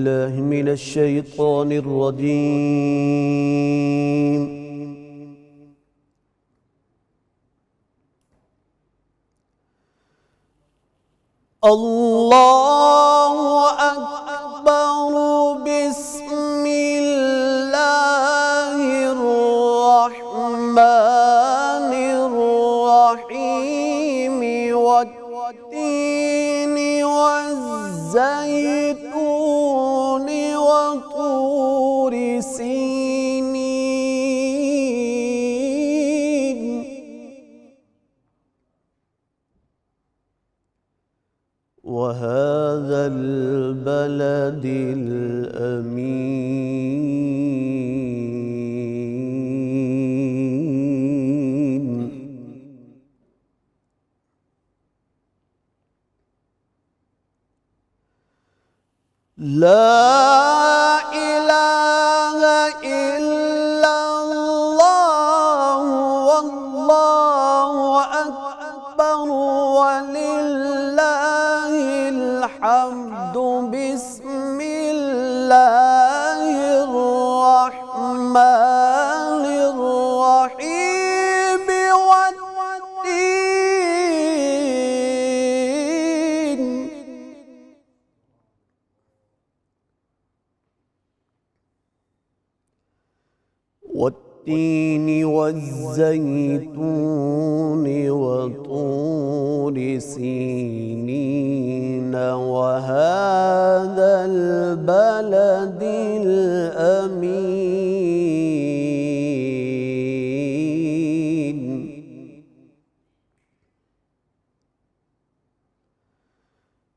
بالله من الشيطان الرجيم. الله أكبر. بسم الله الرحمن الرحيم. والتين والزيتون وطور سينين وهذا البلد الأمين. لا إله إلا الله والله أكبر ولله الحمد. بسم الله الرحمن الرحيم. والتين والزيتون وطور سينين وهذا البلد الأمين.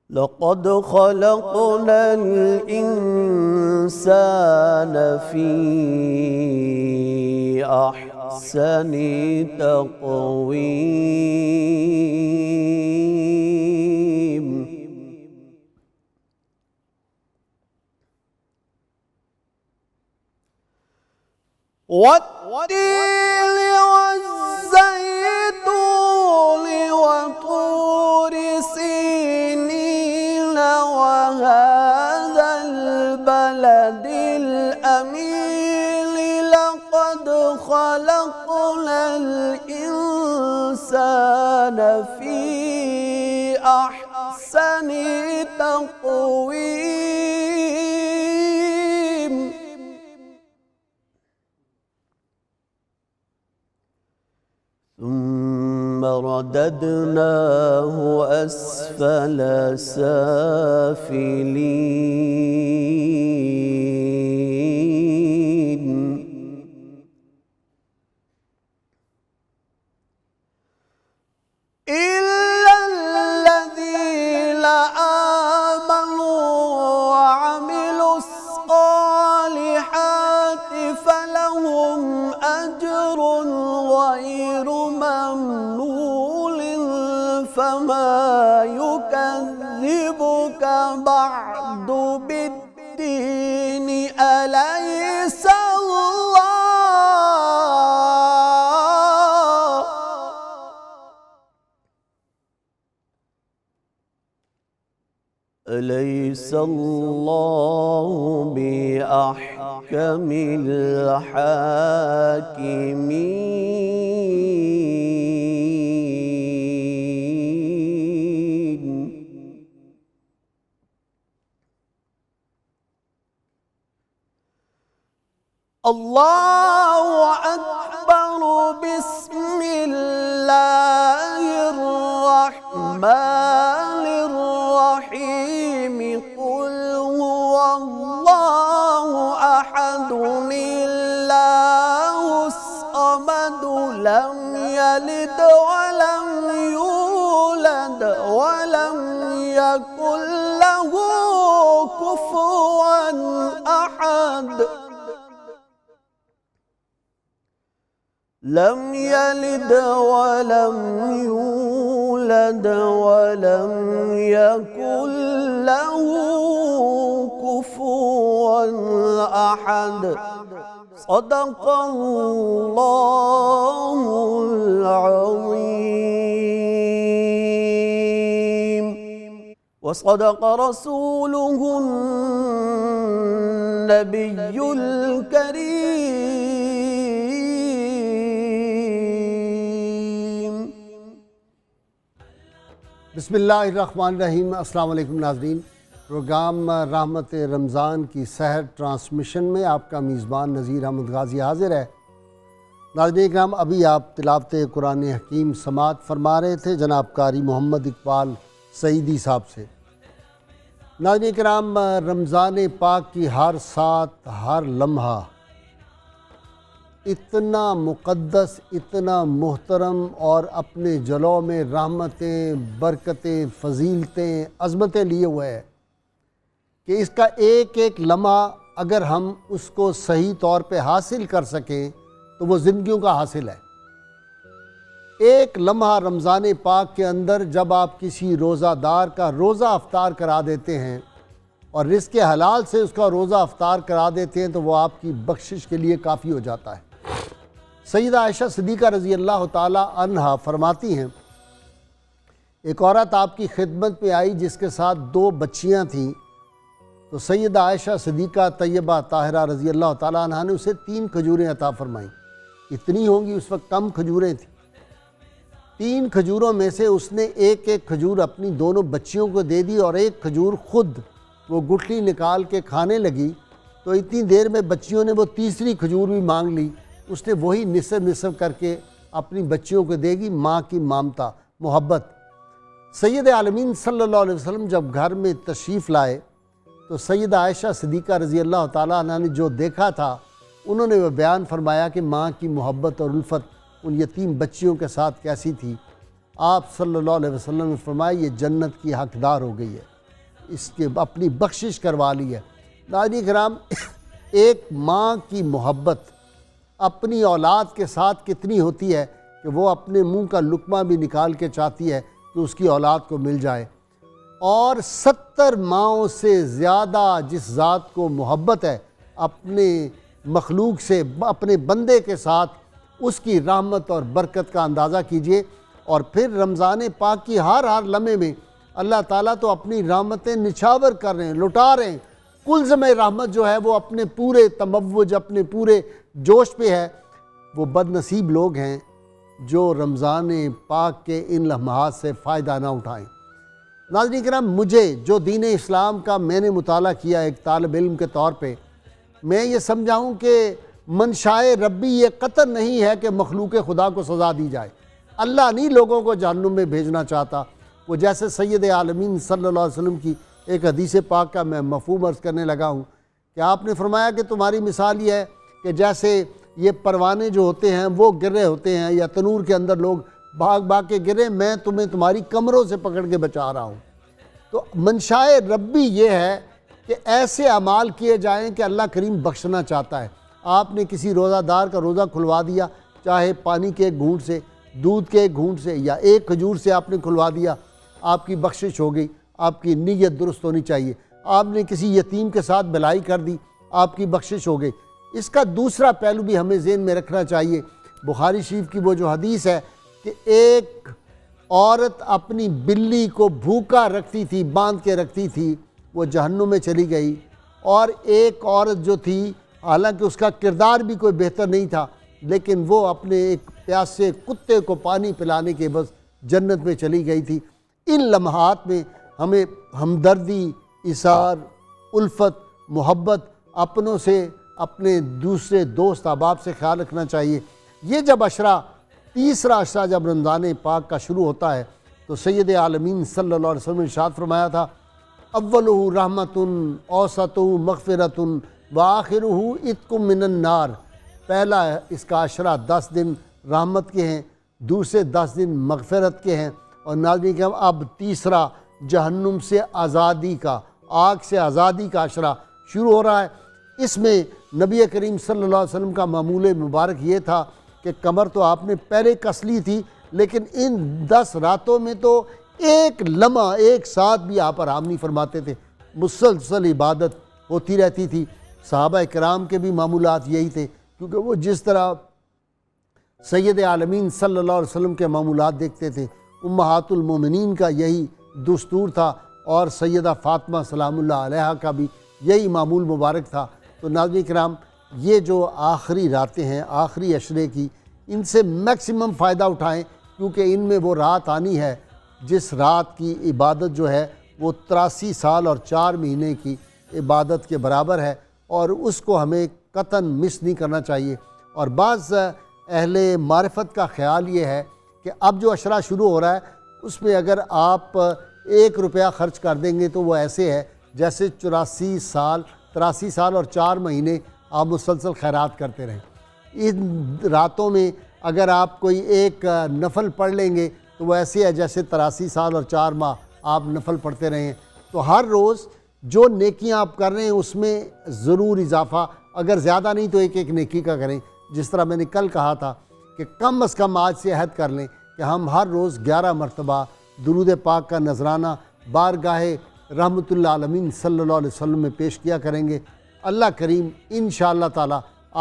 لقد خلقنا الإنسان في أحسن تقويم. والتين والزيتون وطور سينين وهذا البلد الأمين. لقد خلقنا الإنسان في أحسن تقويم. ثم رددناه أسفل سافلين. إلا الذين آمنوا وعملوا الصالحات فلهم أجر غير ممنون. فما يكذبك بعد بالدين. أليس الله بأحكم الحاكمين. الله أكبر. بسم الله الرحمن الرحيم. قل هو الله أحد الله الصمد لم يلد ولم يولد ولم يكن له كفوا أحد. لم يلد ولم يولد ولم يكن له كفوا أحد. صدق الله العظيم وصدق رسوله النبي الكريم. بسم اللہ الرحمن الرحیم. السلام علیکم ناظرین. پروگرام رحمت رمضان کی سحر ٹرانسمیشن میں آپ کا میزبان نذیر احمد غازی حاضر ہے. ناظرین کرام، ابھی آپ تلاوت قرآن حکیم سماعت فرما رہے تھے جناب قاری محمد اقبال سعیدی صاحب سے. ناظرین کرام، رمضان پاک کی ہر ساتھ ہر لمحہ اتنا مقدس، اتنا محترم اور اپنے جلوہ میں رحمتیں، برکتیں، فضیلتیں، عظمتیں لیے ہوئے ہے کہ اس کا ایک ایک لمحہ اگر ہم اس کو صحیح طور پہ حاصل کر سکیں تو وہ زندگیوں کا حاصل ہے. ایک لمحہ رمضان پاک کے اندر جب آپ کسی روزہ دار کا روزہ افطار کرا دیتے ہیں اور رزق حلال سے اس کا روزہ افطار کرا دیتے ہیں تو وہ آپ کی بخشش کے لیے کافی ہو جاتا ہے. سیدہ عائشہ صدیقہ رضی اللہ تعالی عنہا فرماتی ہیں، ایک عورت آپ کی خدمت میں آئی جس کے ساتھ 2 بچیاں تھیں، تو سیدہ عائشہ صدیقہ طیبہ طاہرہ رضی اللہ تعالی عنہا نے اسے 3 کھجوریں عطا فرمائیں. اتنی ہوں گی، اس وقت کم کھجوریں تھیں. 3 کھجوروں میں سے اس نے ایک کھجور اپنی دونوں بچیوں کو دے دی اور ایک کھجور خود وہ گٹھلی نکال کے کھانے لگی. تو اتنی دیر میں بچیوں نے وہ تیسری کھجور بھی مانگ لی. اس نے وہی نصف کر کے اپنی بچیوں کو دے گی. ماں کی ممتا، محبت. سید عالمین صلی اللہ علیہ وسلم جب گھر میں تشریف لائے تو سیدہ عائشہ صدیقہ رضی اللہ تعالیٰ عنہ نے جو دیکھا تھا انہوں نے وہ بیان فرمایا کہ ماں کی محبت اور الفت ان یتیم بچیوں کے ساتھ کیسی تھی. آپ صلی اللہ علیہ وسلم نے فرمایا یہ جنت کی حقدار ہو گئی ہے، اس کے اپنی بخشش کروا لی ہے. ناظرین کرام، ایک ماں کی محبت اپنی اولاد کے ساتھ کتنی ہوتی ہے کہ وہ اپنے منہ کا لقمہ بھی نکال کے چاہتی ہے کہ اس کی اولاد کو مل جائے. اور 70 ماؤں سے زیادہ جس ذات کو محبت ہے اپنے مخلوق سے، اپنے بندے کے ساتھ، اس کی رحمت اور برکت کا اندازہ کیجئے. اور پھر رمضان پاک کی ہر لمحے میں اللہ تعالیٰ تو اپنی رحمتیں نچھاور کر رہے ہیں، لٹا رہے ہیں. کلزم رحمت جو ہے وہ اپنے پورے تموج، اپنے پورے جوش پہ ہے. وہ بد نصیب لوگ ہیں جو رمضان پاک کے ان لمحات سے فائدہ نہ اٹھائیں. ناظرین کرام، مجھے جو دین اسلام کا میں نے مطالعہ کیا ایک طالب علم کے طور پہ، میں یہ سمجھاؤں کہ منشائے ربی یہ قطعاً نہیں ہے کہ مخلوق خدا کو سزا دی جائے. اللہ نہیں لوگوں کو جہنم میں بھیجنا چاہتا. وہ جیسے سید عالمین صلی اللہ علیہ وسلم کی ایک حدیث پاک کا میں مفہوم عرض کرنے لگا ہوں کہ آپ نے فرمایا کہ تمہاری مثال یہ ہے کہ جیسے یہ پروانے جو ہوتے ہیں وہ گر رہے ہوتے ہیں یا تنور کے اندر لوگ بھاگ کے گرے، میں تمہیں تمہاری کمروں سے پکڑ کے بچا رہا ہوں. تو منشائے ربی یہ ہے کہ ایسے اعمال کیے جائیں کہ اللہ کریم بخشنا چاہتا ہے. آپ نے کسی روزہ دار کا روزہ کھلوا دیا، چاہے پانی کے ایک گھونٹ سے، دودھ کے ایک گھونٹ سے یا ایک کھجور سے آپ نے کھلوا دیا، آپ کی بخشش ہو گئی. آپ کی نیت درست ہونی چاہیے. آپ نے کسی یتیم کے ساتھ بھلائی کر دی، آپ کی بخشش ہو گئی. اس کا دوسرا پہلو بھی ہمیں ذہن میں رکھنا چاہیے. بخاری شریف کی وہ جو حدیث ہے کہ ایک عورت اپنی بلی کو بھوکا رکھتی تھی، باندھ کے رکھتی تھی، وہ جہنم میں چلی گئی. اور ایک عورت جو تھی، حالانکہ اس کا کردار بھی کوئی بہتر نہیں تھا، لیکن وہ اپنے ایک پیاسے کتے کو پانی پلانے کے بس جنت میں چلی گئی تھی. ان لمحات میں ہمیں ہمدردی، ایثار، الفت، محبت اپنوں سے، اپنے دوسرے دوست احباب سے خیال رکھنا چاہیے. یہ جب تیسرا عشرہ جب رمضان پاک کا شروع ہوتا ہے تو سید عالمین صلی اللہ علیہ وسلم نے ارشاد فرمایا تھا، اولہ رحمت، اوسطہ مغفرت، وآخرہ عتق من النار. پہلا اس کا عشرہ 10 دن رحمت کے ہیں، دوسرے 10 دن مغفرت کے ہیں، اور ناظرین کہ اب تیسرا جہنم سے آزادی کا، آگ سے آزادی کا عشرہ شروع ہو رہا ہے. اس میں نبی کریم صلی اللہ علیہ وسلم کا معمول مبارک یہ تھا کہ کمر تو آپ نے پہلے کس لی تھی، لیکن ان 10 راتوں میں تو ایک لمحہ ایک ساتھ بھی آپ آرام نہیں فرماتے تھے. مسلسل عبادت ہوتی رہتی تھی. صحابہ کرام کے بھی معمولات یہی تھے، کیونکہ وہ جس طرح سید عالمین صلی اللہ علیہ وسلم کے معمولات دیکھتے تھے، امہات المومنین کا یہی دستور تھا، اور سیدہ فاطمہ سلام اللہ علیہا کا بھی یہی معمول مبارک تھا. تو ناظرین کرام یہ جو آخری راتیں ہیں آخری عشرے کی، ان سے میکسیمم فائدہ اٹھائیں، کیونکہ ان میں وہ رات آنی ہے جس رات کی عبادت جو ہے وہ 83 سال اور 4 مہینے کی عبادت کے برابر ہے، اور اس کو ہمیں قطعاً مس نہیں کرنا چاہیے۔ اور بعض اہل معرفت کا خیال یہ ہے کہ اب جو عشرہ شروع ہو رہا ہے اس میں اگر آپ 1 روپیہ خرچ کر دیں گے تو وہ ایسے ہے جیسے 83 سال اور 4 مہینے آپ مسلسل خیرات کرتے رہیں۔ ان راتوں میں اگر آپ کوئی ایک نفل پڑھ لیں گے تو وہ ایسے ہے جیسے 83 سال اور 4 ماہ آپ نفل پڑھتے رہیں۔ تو ہر روز جو نیکیاں آپ کر رہے ہیں اس میں ضرور اضافہ، اگر زیادہ نہیں تو ایک نیکی کا کریں۔ جس طرح میں نے کل کہا تھا کہ کم از کم آج سے عہد کر لیں کہ ہم ہر روز 11 مرتبہ درود پاک کا نذرانہ بارگاہ رحمت اللہ عالمین صلی اللہ علیہ وسلم میں پیش کیا کریں گے۔ اللہ کریم انشاءاللہ تعالی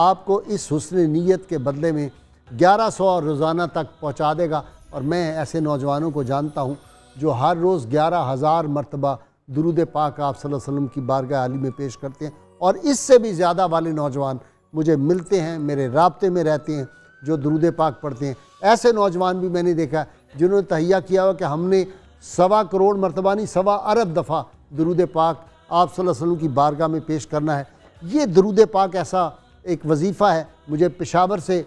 آپ کو اس حسن نیت کے بدلے میں 1100 روزانہ تک پہنچا دے گا۔ اور میں ایسے نوجوانوں کو جانتا ہوں جو ہر روز 11,000 مرتبہ درود پاک آپ صلی اللہ علیہ وسلم کی بارگاہ عالی میں پیش کرتے ہیں، اور اس سے بھی زیادہ والے نوجوان مجھے ملتے ہیں، میرے رابطے میں رہتے ہیں، جو درود پاک پڑھتے ہیں۔ ایسے نوجوان بھی میں نے دیکھا جنہوں نے تہیہ کیا ہوا کہ ہم نے 1.25 کروڑ مرتبہ نہیں 1.25 ارب دفعہ درود پاک آپ صلی اللہ علیہ وسلم کی بارگاہ میں پیش کرنا ہے۔ یہ درود پاک ایسا ایک وظیفہ ہے، مجھے پشاور سے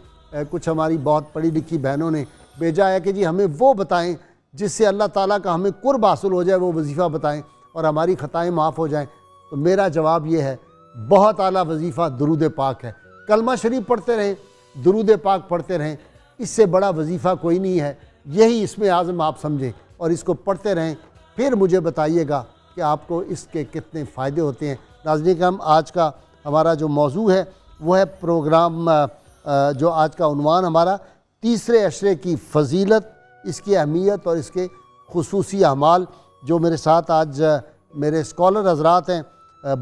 کچھ ہماری بہت پڑھی لکھی بہنوں نے بھیجا ہے کہ جی ہمیں وہ بتائیں جس سے اللہ تعالیٰ کا ہمیں قرب حاصل ہو جائے، وہ وظیفہ بتائیں اور ہماری خطائیں معاف ہو جائیں۔ تو میرا جواب یہ ہے بہت اعلیٰ وظیفہ درود پاک ہے۔ کلمہ شریف پڑھتے رہیں، درود پاک پڑھتے رہیں، اس سے بڑا وظیفہ کوئی نہیں ہے۔ یہی اسم اعظم آپ سمجھیں اور اس کو پڑھتے رہیں، پھر مجھے بتائیے گا کہ آپ کو اس کے کتنے فائدے ہوتے ہیں۔ ناظرین کرام، آج کا ہمارا جو موضوع ہے وہ ہے پروگرام، جو آج کا عنوان ہمارا تیسرے عشرے کی فضیلت، اس کی اہمیت اور اس کے خصوصی اعمال۔ جو میرے ساتھ آج میرے اسکالر حضرات ہیں،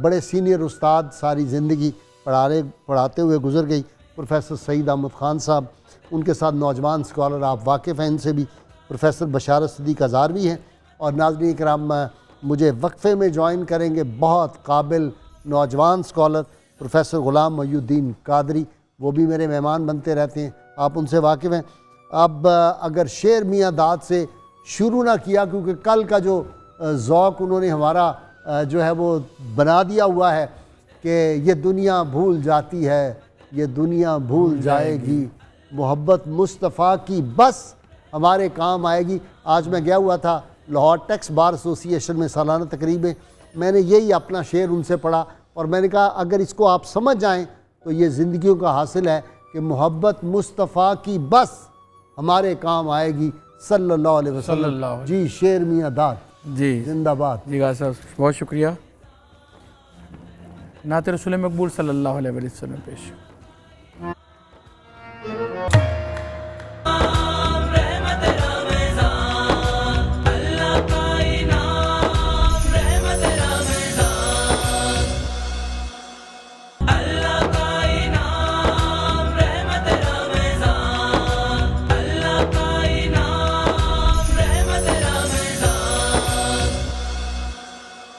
بڑے سینئر استاد، ساری زندگی پڑھاتے ہوئے گزر گئی، پروفیسر سعید احمد خان صاحب، ان کے ساتھ نوجوان اسکالر آپ واقف ہیں ان سے بھی، پروفیسر بشارت صدیق ہزاروی ہیں، اور ناظرین کرام مجھے وقفے میں جوائن کریں گے بہت قابل نوجوان اسکالر پروفیسر غلام محی الدین قادری، وہ بھی میرے مہمان بنتے رہتے ہیں، آپ ان سے واقف ہیں۔ اب اگر شیر میاں داد سے شروع نہ کیا، کیونکہ کل کا جو ذوق انہوں نے ہمارا جو ہے وہ بنا دیا ہوا ہے کہ یہ دنیا بھول جاتی ہے، یہ دنیا بھول جائے گی، محبت مصطفیٰ کی بس ہمارے کام آئے گی۔ آج میں گیا ہوا تھا لاہور ٹیکس بار ایسوسی ایشن میں سالانہ تقریب میں، میں نے یہی اپنا شعر ان سے پڑھا اور میں نے کہا اگر اس کو آپ سمجھ جائیں تو یہ زندگیوں کا حاصل ہے کہ محبت مصطفیٰ کی بس ہمارے کام آئے گی صلی اللہ علیہ وسلم۔ جی شیر میاں داد جی زندہ باد۔ جی غازی صاحب بہت شکریہ۔ نعت رسول مقبول صلی اللہ علیہ وسلم پیش۔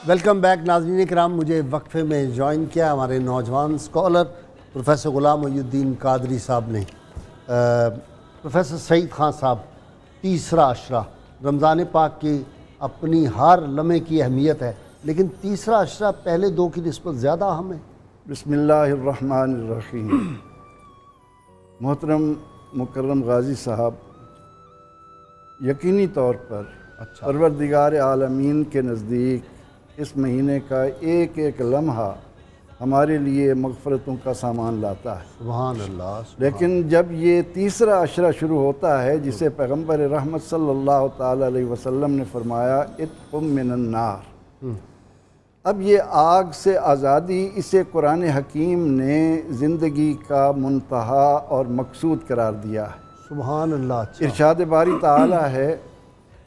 ویلکم بیک ناظرین کرام، مجھے وقفے میں جوائن کیا ہمارے نوجوان اسکالر پروفیسر غلام محی الدین قادری صاحب نے۔ پروفیسر سعید خان صاحب، تیسرا عشرہ رمضان پاک کی اپنی ہر لمحے کی اہمیت ہے، لیکن تیسرا عشرہ پہلے دو کی نسبت زیادہ اہم ہے۔ بسم اللہ الرحمن الرحیم۔ محترم مکرم غازی صاحب، یقینی طور پر پروردگار عالمین کے نزدیک اس مہینے کا ایک ایک لمحہ ہمارے لیے مغفرتوں کا سامان لاتا ہے۔ سبحان اللہ۔ لیکن جب یہ تیسرا عشرہ شروع ہوتا ہے جسے پیغمبر رحمت صلی اللہ تعالی علیہ وسلم نے فرمایا اتق من النار، اب یہ آگ سے آزادی، اسے قرآن حکیم نے زندگی کا منتہا اور مقصود قرار دیا ہے۔ سبحان اللہ۔ ارشاد باری تعالی ہے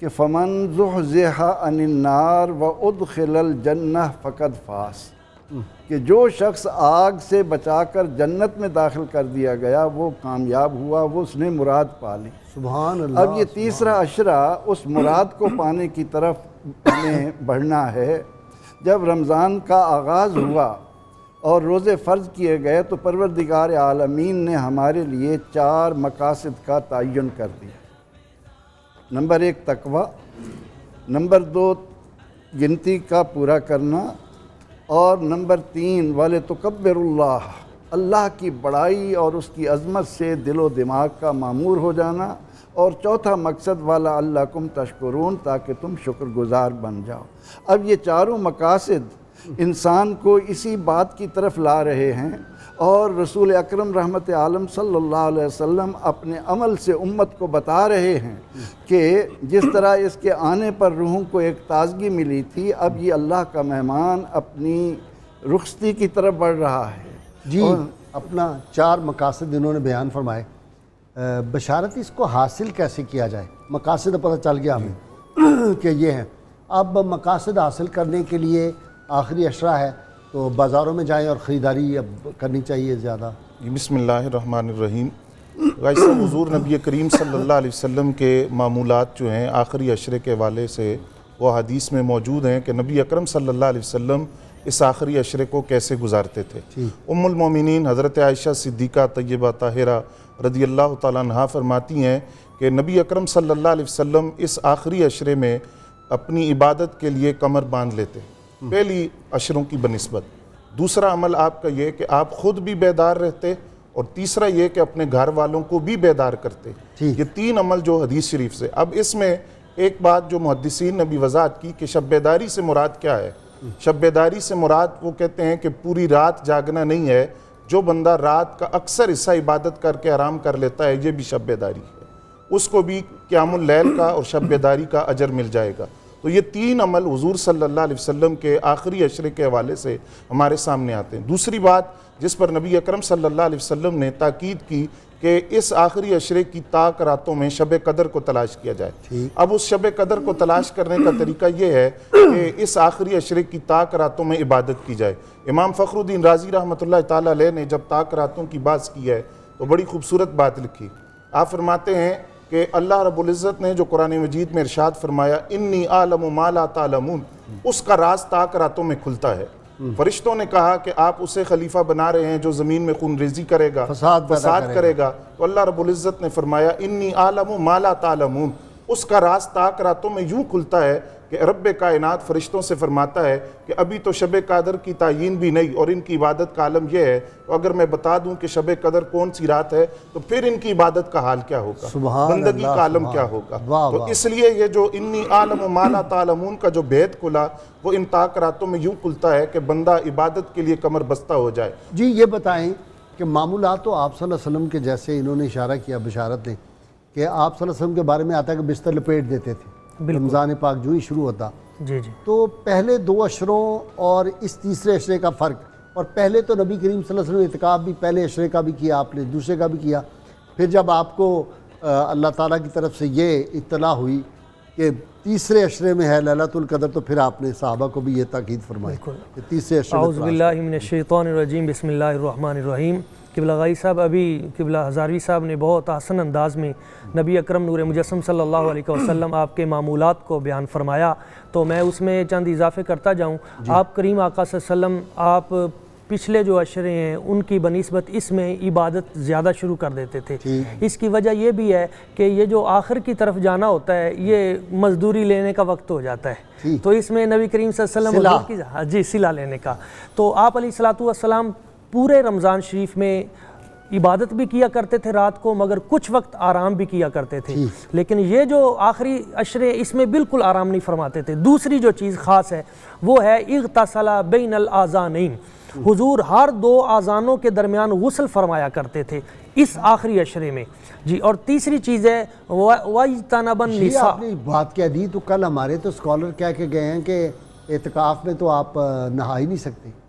کہ فمن زحزح عن النار وادخل الجنہ فقد فاز، کہ جو شخص آگ سے بچا کر جنت میں داخل کر دیا گیا وہ کامیاب ہوا، وہ اس نے مراد پا لی۔ سبحان اللہ۔ اب یہ تیسرا عشرہ اس مراد کو پانے کی طرف ہمیں بڑھنا ہے۔ جب رمضان کا آغاز ہوا اور روزے فرض کیے گئے تو پروردگار عالمین نے ہمارے لیے 4 مقاصد کا تعین کر دیا۔ نمبر 1 تقوی، نمبر 2 گنتی کا پورا کرنا، اور نمبر 3 وَلِتُكَبِّرُ اللَّهَ، اللہ کی بڑائی اور اس کی عظمت سے دل و دماغ کا معمور ہو جانا، اور چوتھا مقصد وَلَعَلَّكُمْ تَشْكُرُونَ، تاکہ تم شکر گزار بن جاؤ۔ اب یہ چاروں مقاصد انسان کو اسی بات کی طرف لا رہے ہیں، اور رسول اکرم رحمت عالم صلی اللہ علیہ وسلم اپنے عمل سے امت کو بتا رہے ہیں کہ جس طرح اس کے آنے پر روحوں کو ایک تازگی ملی تھی، اب یہ اللہ کا مہمان اپنی رخصتی کی طرف بڑھ رہا ہے۔ جی اپنا 4 مقاصد انہوں نے بیان فرمائے، بشارت اس کو حاصل کیسے کیا جائے؟ مقاصد پتہ چل گیا ہمیں کہ یہ ہیں، اب مقاصد حاصل کرنے کے لیے آخری عشرہ ہے تو بازاروں میں جائیں اور خریداری اب کرنی چاہیے زیادہ۔ بسم اللہ الرحمن الرحیم۔ غازی صاحب، حضور نبی کریم صلی اللہ علیہ وسلم کے معمولات جو ہیں آخری عشرے کے حوالے سے وہ حدیث میں موجود ہیں کہ نبی اکرم صلی اللہ علیہ وسلم اس آخری عشرے کو کیسے گزارتے تھے۔ ام المومنین حضرت عائشہ صدیقہ طیبہ طاہرہ رضی اللہ تعالیٰ عنہا فرماتی ہیں کہ نبی اکرم صلی اللہ علیہ وسلم اس آخری عشرے میں اپنی عبادت کے لیے کمر باندھ لیتے، پہلی عشروں کی بنسبت۔ دوسرا عمل آپ کا یہ کہ آپ خود بھی بیدار رہتے، اور تیسرا یہ کہ اپنے گھر والوں کو بھی بیدار کرتے۔ یہ 3 عمل جو حدیث شریف سے۔ اب اس میں ایک بات جو محدثین نے بھی وضاحت کی کہ شب بیداری سے مراد کیا ہے۔ شب بیداری سے مراد وہ کہتے ہیں کہ پوری رات جاگنا نہیں ہے، جو بندہ رات کا اکثر حصہ عبادت کر کے آرام کر لیتا ہے، یہ بھی شب بیداری ہے، اس کو بھی قیام اللیل کا اور شب بیداری کا اجر مل جائے گا۔ تو یہ 3 عمل حضور صلی اللہ علیہ وسلم کے آخری عشرے کے حوالے سے ہمارے سامنے آتے ہیں۔ دوسری بات جس پر نبی اکرم صلی اللہ علیہ وسلم نے تاکید کی کہ اس آخری عشرے کی طاق راتوں میں شب قدر کو تلاش کیا جائے۔ اب اس شب قدر کو تلاش کرنے کا طریقہ یہ ہے کہ اس آخری عشرے کی طاق راتوں میں عبادت کی جائے۔ امام فخر الدین رازی رحمۃ اللہ تعالیٰ علیہ نے جب طاق راتوں کی بات کی ہے تو بڑی خوبصورت بات لکھی۔ آپ فرماتے ہیں کہ اللہ رب العزت نے جو قرآن مجید میں ارشاد فرمایا انی اعلم ما لا تعلمون، اس کا راز طاق راتوں میں کھلتا ہے۔ فرشتوں نے کہا کہ آپ اسے خلیفہ بنا رہے ہیں جو زمین میں خون ریزی کرے گا، فساد کرے گا، تو اللہ رب العزت نے فرمایا انی اعلم ما لا تعلمون، اس کا راز طاق راتوں میں یوں کھلتا ہے کہ رب کائنات فرشتوں سے فرماتا ہے کہ ابھی تو شب قدر کی تعین بھی نہیں اور ان کی عبادت کا عالم یہ ہے، تو اگر میں بتا دوں کہ شب قدر کون سی رات ہے تو پھر ان کی عبادت کا حال کیا ہوگا، بندگی کا عالم کیا ہوگا۔ تو اس لیے یہ جو انی اعلم ما لا تعلمون کا جو بھید کھلا وہ ان طاق راتوں میں یوں کھلتا ہے کہ بندہ عبادت کے لیے کمر بستہ ہو جائے۔ جی یہ بتائیں کہ معمولات تو آپ صلی اللہ علیہ وسلم کے جیسے انہوں نے اشارہ کیا بشارت نے کہ آپ صلی اللہ علیہ وسلم کے بارے میں آتا ہے کہ بستر لپیٹ دیتے تھے رمضان پاک جو ہی شروع ہوتا۔ جی تو پہلے 2 عشروں اور اس تیسرے عشرے کا فرق، اور پہلے تو نبی کریم صلی اللہ علیہ وسلم اعتکاف بھی پہلے عشرے کا بھی کیا آپ نے، دوسرے کا بھی کیا، پھر جب آپ کو اللہ تعالیٰ کی طرف سے یہ اطلاع ہوئی کہ تیسرے عشرے میں ہے لیلۃ القدر، تو پھر آپ نے صحابہ کو بھی یہ تاکید فرمائی کہ تیسرے عشرے میں۔ اعوذ باللہ من الشیطان الرجیم، بسم اللہ الرحمن الرحیم۔ قبلہ غازی صاحب ابھی قبلہ ہزاروی صاحب نے بہت آسان انداز میں نبی اکرم نور مجسم صلی اللہ علیہ وسلم آپ کے معمولات کو بیان فرمایا، تو میں اس میں چند اضافے کرتا جاؤں۔ آپ کریم آقا صلی اللہ علیہ وسلم آپ پچھلے جو عشرے ہیں ان کی بنسبت اس میں عبادت زیادہ شروع کر دیتے تھے۔ اس کی وجہ یہ بھی ہے کہ یہ جو آخر کی طرف جانا ہوتا ہے یہ مزدوری لینے کا وقت ہو جاتا ہے، تو اس میں نبی کریم صلی اللہ علیہ وسلم جی صلہ لینے کا، تو آپ علیہ الصلوۃ والسلام پورے رمضان شریف میں عبادت بھی کیا کرتے تھے رات کو، مگر کچھ وقت آرام بھی کیا کرتے تھے، لیکن یہ جو آخری عشرے اس میں بالکل آرام نہیں فرماتے تھے۔ دوسری جو چیز خاص ہے وہ ہے اغتسل بین الاذانین، حضور ہر 2 اذانوں کے درمیان غسل فرمایا کرتے تھے اس آخری عشرے میں۔ جی اور تیسری چیز ہے وَاجْتَنَبَ النِّسَاءَ۔ آپ نے بات کہہ دی تو کل ہمارے تو اسکالر کہہ کے گئے ہیں کہ اعتکاف میں تو آپ نہا ہی نہیں سکتے۔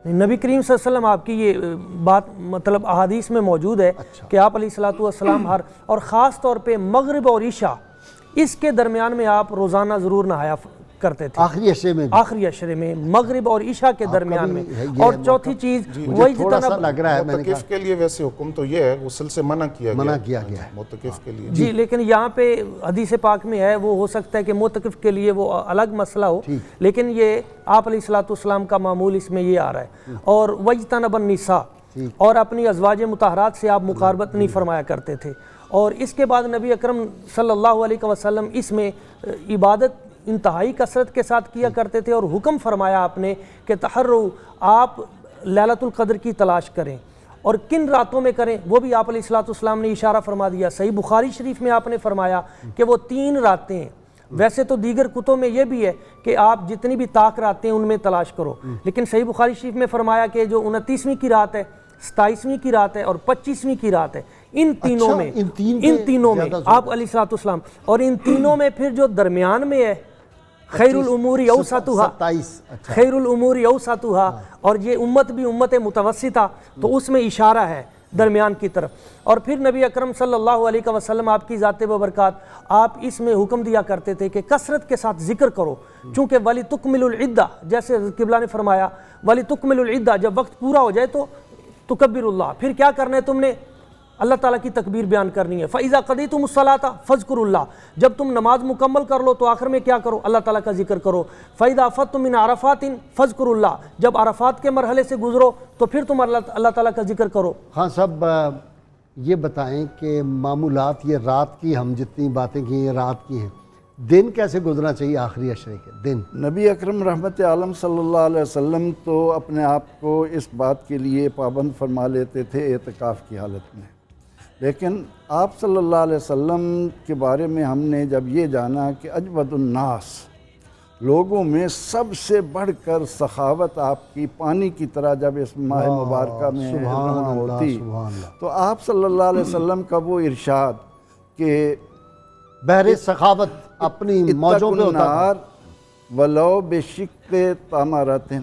نبی کریم صلی اللہ علیہ وسلم آپ کی یہ بات مطلب احادیث میں موجود ہے کہ آپ علیہ الصلوۃ والسلام ہر اور خاص طور پہ مغرب اور عشاء اس کے درمیان میں آپ روزانہ ضرور نہایا کرتے تھے آخری عشرے میں بھی؟ آخری عشرے میں، مغرب اور عشاء کے درمیان میں۔ یہ اور ہے چوتھی چیز مجھے تھوڑا سا لگ رہا ہے، میں نے کہا معتکف کے لیے ویسے حکم تو یہ ہے غسل سے منع کیا گیا ہے معتکف کے لیے۔ جی، لیکن یہاں پہ حدیث پاک میں ہے، وہ ہو سکتا ہے کہ معتکف کے لیے وہ الگ مسئلہ ہو، لیکن یہ آپ علیہ السلام کا معمول اس میں یہ آ رہا ہے۔ اور وَاجْتَنَبَ النِّسَاء، اور اپنی ازواج مطہرات سے آپ مقاربت نہیں فرمایا کرتے تھے۔ اور اس کے بعد نبی اکرم صلی اللہ علیہ وسلم اس میں عبادت انتہائی کثرت کے ساتھ کیا کرتے تھے، اور حکم فرمایا آپ نے کہ تحروا، آپ لیلۃ القدر کی تلاش کریں، اور کن راتوں میں کریں وہ بھی آپ علیہ السلام نے اشارہ فرما دیا۔ صحیح بخاری شریف میں آپ نے فرمایا کہ وہ 3 راتیں ہیں۔ ویسے تو دیگر کتب میں یہ بھی ہے کہ آپ جتنی بھی طاق راتیں ان میں تلاش کرو، لیکن صحیح بخاری شریف میں فرمایا کہ جو 29ویں کی رات ہے، 27ویں کی رات ہے اور 25ویں کی رات ہے، ان تینوں میں آپ علیہ السلام، اور ان تینوں میں پھر جو درمیان میں ہے خیر الامور اوسطها، خیر الامور اوسطها، اور یہ امت بھی امت متوسطہ، تو اس میں اشارہ ہے درمیان کی طرف۔ اور پھر نبی اکرم صلی اللہ علیہ وسلم آپ کی ذات ببرکات، آپ اس میں حکم دیا کرتے تھے کہ کثرت کے ساتھ ذکر کرو، چونکہ وَلِتُكْمِلُ الْعِدَّةَ، جیسے قبلہ نے فرمایا وَلِتُكْمِلُ الْعِدَّةَ، جب وقت پورا ہو جائے تو تکبر اللہ، پھر کیا کرنا ہے تم نے؟ اللہ تعالیٰ کی تکبیر بیان کرنی ہے۔ فَإِذَا قَضَيْتُمُ الصَّلَاةَ فَاذْكُرُوا اللَّهَ، جب تم نماز مکمل کر لو تو آخر میں کیا کرو؟ اللہ تعالیٰ کا ذکر کرو۔ فَإِذَا أَفَضْتُم مِّنْ عَرَفَاتٍ فَاذْكُرُوا اللَّهَ، جب عرفات کے مرحلے سے گزرو تو پھر تم اللہ تعالیٰ کا ذکر کرو۔ خان صاحب یہ بتائیں کہ معمولات یہ رات کی، ہم جتنی باتیں کی یہ رات کی ہیں، دن کیسے گزرنا چاہیے آخری عشرے کے دن؟ نبی اکرم رحمت عالم صلی اللہ علیہ وسلم تو اپنے آپ کو اس بات کے لیے پابند فرما لیتے تھے اعتکاف کی حالت میں، لیکن آپ صلی اللہ علیہ وسلم کے بارے میں ہم نے جب یہ جانا کہ اجود الناس، لوگوں میں سب سے بڑھ کر سخاوت آپ کی پانی کی طرح جب اس ماہ مبارکہ میں رواں ہوتی، تو آپ صلی اللہ علیہ وسلم کا وہ ارشاد کہ بحر سخاوت اپنی موجوں پہ ہوتا تھا، ولو بشق تمرۃ،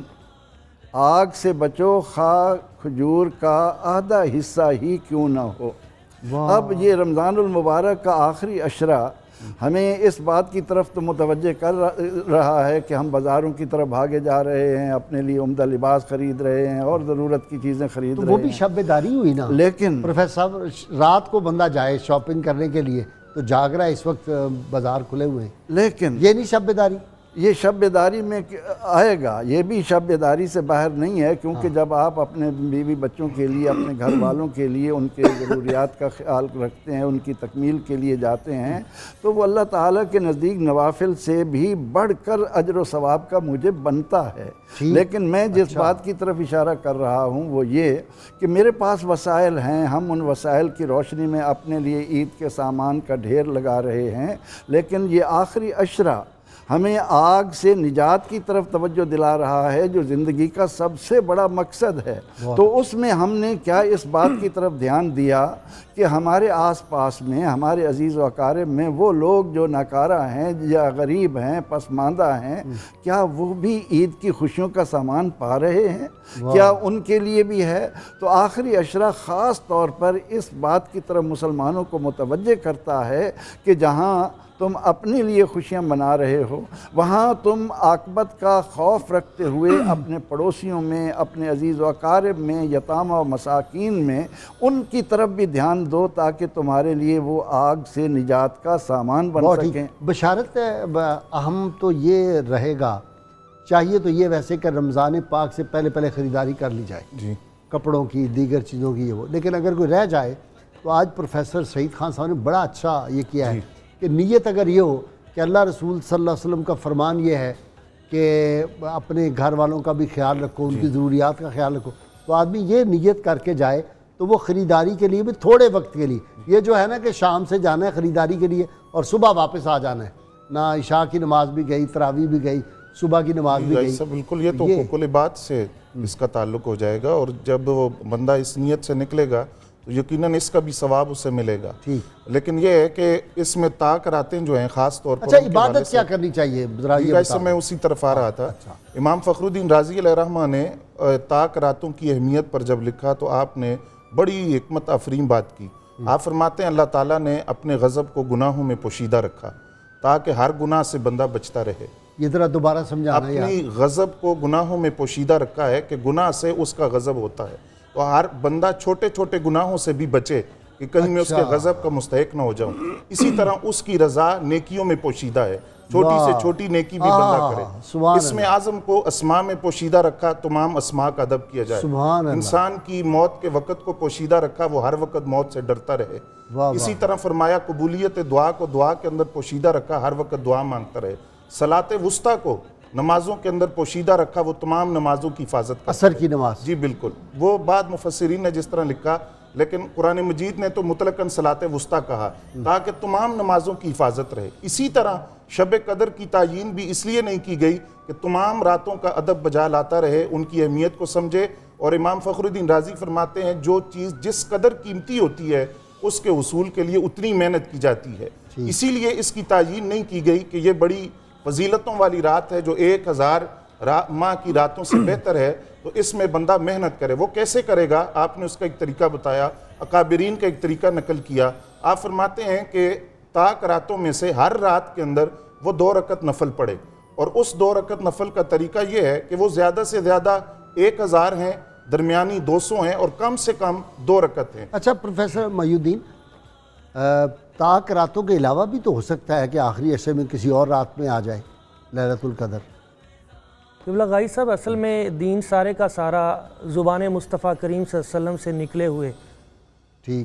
آگ سے بچو خواہ کھجور کا آدھا حصہ ہی کیوں نہ ہو۔ اب یہ رمضان المبارک کا آخری عشرہ ہمیں اس بات کی طرف تو متوجہ کر رہا ہے کہ ہم بازاروں کی طرف بھاگے جا رہے ہیں، اپنے لیے عمدہ لباس خرید رہے ہیں اور ضرورت کی چیزیں خرید رہے ہیں، وہ بھی شب بیداری ہوئی نا۔ لیکن پروفیسر صاحب، رات کو بندہ جائے شاپنگ کرنے کے لیے تو جاگ رہا ہے، اس وقت بازار کھلے ہوئے ہیں، لیکن یہ نہیں شب بیداری؟ یہ شب بیداری میں آئے گا، یہ بھی شب بیداری سے باہر نہیں ہے، کیونکہ جب آپ اپنے بیوی بچوں کے لیے، اپنے گھر والوں کے لیے ان کے ضروریات کا خیال رکھتے ہیں، ان کی تکمیل کے لیے جاتے ہیں، تو وہ اللہ تعالیٰ کے نزدیک نوافل سے بھی بڑھ کر اجر و ثواب کا موجب بنتا ہے۔ لیکن میں جس بات کی طرف اشارہ کر رہا ہوں وہ یہ کہ میرے پاس وسائل ہیں، ہم ان وسائل کی روشنی میں اپنے لیے عید کے سامان کا ڈھیر لگا رہے ہیں، لیکن یہ آخری عشرہ ہمیں آگ سے نجات کی طرف توجہ دلا رہا ہے، جو زندگی کا سب سے بڑا مقصد ہے۔ تو اس میں ہم نے کیا اس بات کی طرف دھیان دیا کہ ہمارے آس پاس میں، ہمارے عزیز و اقارب میں وہ لوگ جو ناکارہ ہیں یا غریب ہیں، پسماندہ ہیں، کیا وہ بھی عید کی خوشیوں کا سامان پا رہے ہیں؟ کیا ان کے لیے بھی ہے؟ تو آخری عشرہ خاص طور پر اس بات کی طرف مسلمانوں کو متوجہ کرتا ہے کہ جہاں تم اپنے لیے خوشیاں منا رہے ہو، وہاں تم عاقبت کا خوف رکھتے ہوئے اپنے پڑوسیوں میں، اپنے عزیز و اقارب میں، یتامہ و مساکین میں ان کی طرف بھی دھیان دو تاکہ تمہارے لیے وہ آگ سے نجات کا سامان بن سکیں۔ بشارت اہم تو یہ رہے گا، چاہیے تو یہ ویسے کہ رمضان پاک سے پہلے خریداری کر لی جائے، کپڑوں کی، دیگر چیزوں کی، وہ لیکن اگر کوئی رہ جائے تو آج پروفیسر سعید خان صاحب نے بڑا اچھا یہ کیا ہے کہ نیت اگر یہ ہو کہ اللہ رسول صلی اللہ علیہ وسلم کا فرمان یہ ہے کہ اپنے گھر والوں کا بھی خیال رکھو، ان کی ضروریات کا خیال رکھو، تو آدمی یہ نیت کر کے جائے تو وہ خریداری کے لیے بھی تھوڑے وقت کے لیے، یہ جو ہے نا کہ شام سے جانا ہے خریداری کے لیے اور صبح واپس آ جانا ہے، نہ عشاء کی نماز بھی گئی، تراویح بھی گئی، صبح کی نماز بھی گئی۔ بالکل، یہ تو کل بات سے اس کا تعلق ہو جائے گا، اور جب وہ بندہ اس نیت سے نکلے گا تو یقیناً اس کا بھی ثواب اسے ملے گا۔ لیکن یہ ہے کہ اس میں طاق راتیں جو ہیں خاص طور پر، اچھا عبادت کیا کرنی چاہیے؟ ایسے میں اسی طرف آ رہا تھا۔ امام فخر الدین رازی علیہ رحمہ نے طاق راتوں کی اہمیت پر جب لکھا تو آپ نے بڑی حکمت افرین بات کی۔ آپ فرماتے ہیں اللہ تعالیٰ نے اپنے غضب کو گناہوں میں پوشیدہ رکھا تاکہ ہر گناہ سے بندہ بچتا رہے، یہ ذرا دوبارہ سمجھانا یار. اپنی غضب کو گناہوں میں پوشیدہ رکھا ہے کہ گناہ سے اس کا غضب ہوتا ہے. تو ہر بندہ چھوٹے چھوٹے گناہوں سے بھی بچے کہ کہیں میں اس کے غضب کا مستحق نہ ہو جاؤں. اسی طرح اس کی رضا نیکیوں میں پوشیدہ ہے, چھوٹی سے چھوٹی نیکی بھی بندہ کرے. اسم اعظم کو اسماء میں پوشیدہ رکھا, تمام اسماء کا ادب کیا جائے. انسان کی موت کے وقت کو پوشیدہ رکھا, وہ ہر وقت موت سے ڈرتا رہے. اسی طرح فرمایا قبولیت دعا کو دعا کے اندر پوشیدہ رکھا, ہر وقت دعا مانگتا رہے. صلاۃ وسطیٰ کو نمازوں کے اندر پوشیدہ رکھا, وہ تمام نمازوں کی حفاظت کرتا ہے. عصر کی نماز. جی بالکل. وہ بعد مفسرین نے جس طرح لکھا, لیکن قرآن مجید نے تو مطلقاً صلاۃ وسطیٰ کہا تاکہ تمام نمازوں کی حفاظت رہے. اسی طرح شب قدر کی تعیین بھی اس لیے نہیں کی گئی کہ تمام راتوں کا ادب بجا لاتا رہے, ان کی اہمیت کو سمجھے. اور امام فخر الدین رازی فرماتے ہیں جو چیز جس قدر قیمتی ہوتی ہے اس کے حصول کے لیے اتنی محنت کی جاتی ہے. اسی لیے اس کی تعیین نہیں کی گئی کہ یہ بڑی فضیلتوں والی رات ہے جو 1000 ماہ کی راتوں سے بہتر ہے, تو اس میں بندہ محنت کرے. وہ کیسے کرے گا؟ آپ نے اس کا ایک طریقہ بتایا, اکابرین کا ایک طریقہ نقل کیا. آپ فرماتے ہیں کہ طاق راتوں میں سے ہر رات کے اندر وہ 2 رکعت نفل پڑھے, اور اس 2 رکعت نفل کا طریقہ یہ ہے کہ وہ زیادہ سے زیادہ 1000 ہیں, درمیانی 200 ہیں, اور کم سے کم 2 رکعت ہیں. اچھا پروفیسر محی الدین, طاق راتوں کے علاوہ بھی تو ہو سکتا ہے کہ آخری عشرے میں کسی اور رات میں آ جائے لیلۃ القدر. قبلہ غائی صاحب, اصل میں دین سارے کا سارا زبان مصطفیٰ کریم صلی اللہ علیہ وسلم سے نکلے ہوئے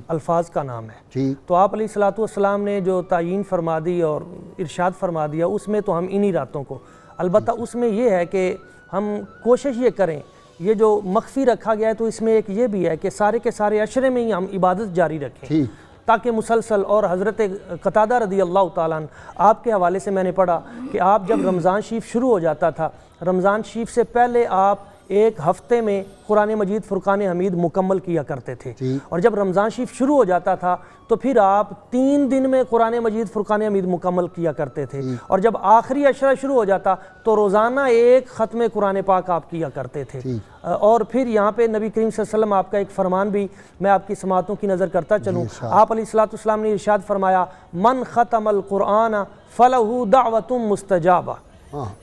الفاظ کا نام ہے. تو آپ علیہ الصلوۃ والسلام نے جو تعیین فرما دی اور ارشاد فرما دیا, اس میں تو ہم انہی راتوں کو, البتہ اس میں یہ ہے کہ ہم کوشش یہ کریں, یہ جو مخفی رکھا گیا ہے تو اس میں ایک یہ بھی ہے کہ سارے کے سارے عشرے میں ہی ہم عبادت جاری رکھیں تاکہ مسلسل. اور حضرت قتادہ رضی اللہ تعالیٰ عنہ, آپ کے حوالے سے میں نے پڑھا کہ آپ جب رمضان شریف شروع ہو جاتا تھا, رمضان شریف سے پہلے آپ 1 ہفتے میں قرآن مجید فرقان حمید مکمل کیا کرتے تھے, اور جب رمضان شریف شروع ہو جاتا تھا تو پھر آپ 3 دن میں قرآن مجید فرقان حمید مکمل کیا کرتے تھے, اور جب آخری عشرہ شروع ہو جاتا تو روزانہ 1 ختم قرآن پاک آپ کیا کرتے تھے. اور پھر یہاں پہ نبی کریم صلی اللہ علیہ وسلم آپ کا ایک فرمان بھی میں آپ کی سماعتوں کی نظر کرتا چلوں. آپ علیہ الصلوۃ والسلام نے ارشاد فرمایا, من ختم القرآن فلہ دعوۃ مستجابہ,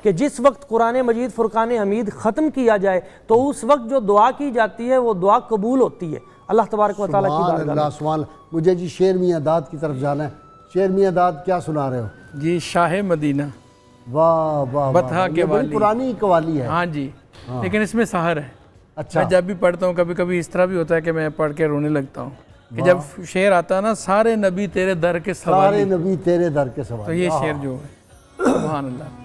کہ جس وقت قرآن مجید فرقان حمید ختم کیا جائے تو اس وقت جو دعا کی جاتی ہے وہ دعا قبول ہوتی ہے اللہ تبارک و تعالیٰ کی بارگاہ میں. سبحان اللہ. مجھے جی شیر میاں داد کی طرف جانا ہے. شیر میاں داد کیا سنا رہے ہو؟ جی شاہ مدینہ. واہ واہ, بطحا کے بڑی پرانی قوالی ہے. ہاں جی, لیکن اس میں سحر ہے. اچھا, میں جب بھی پڑھتا ہوں کبھی کبھی اس طرح بھی ہوتا ہے کہ میں پڑھ کے رونے لگتا ہوں کہ جب شعر آتا ہے نا, سارے نبی تیرے در کے سوال, سارے نبی تیرے در کے سوال, تو یہ شعر جو ہے سبحان اللہ.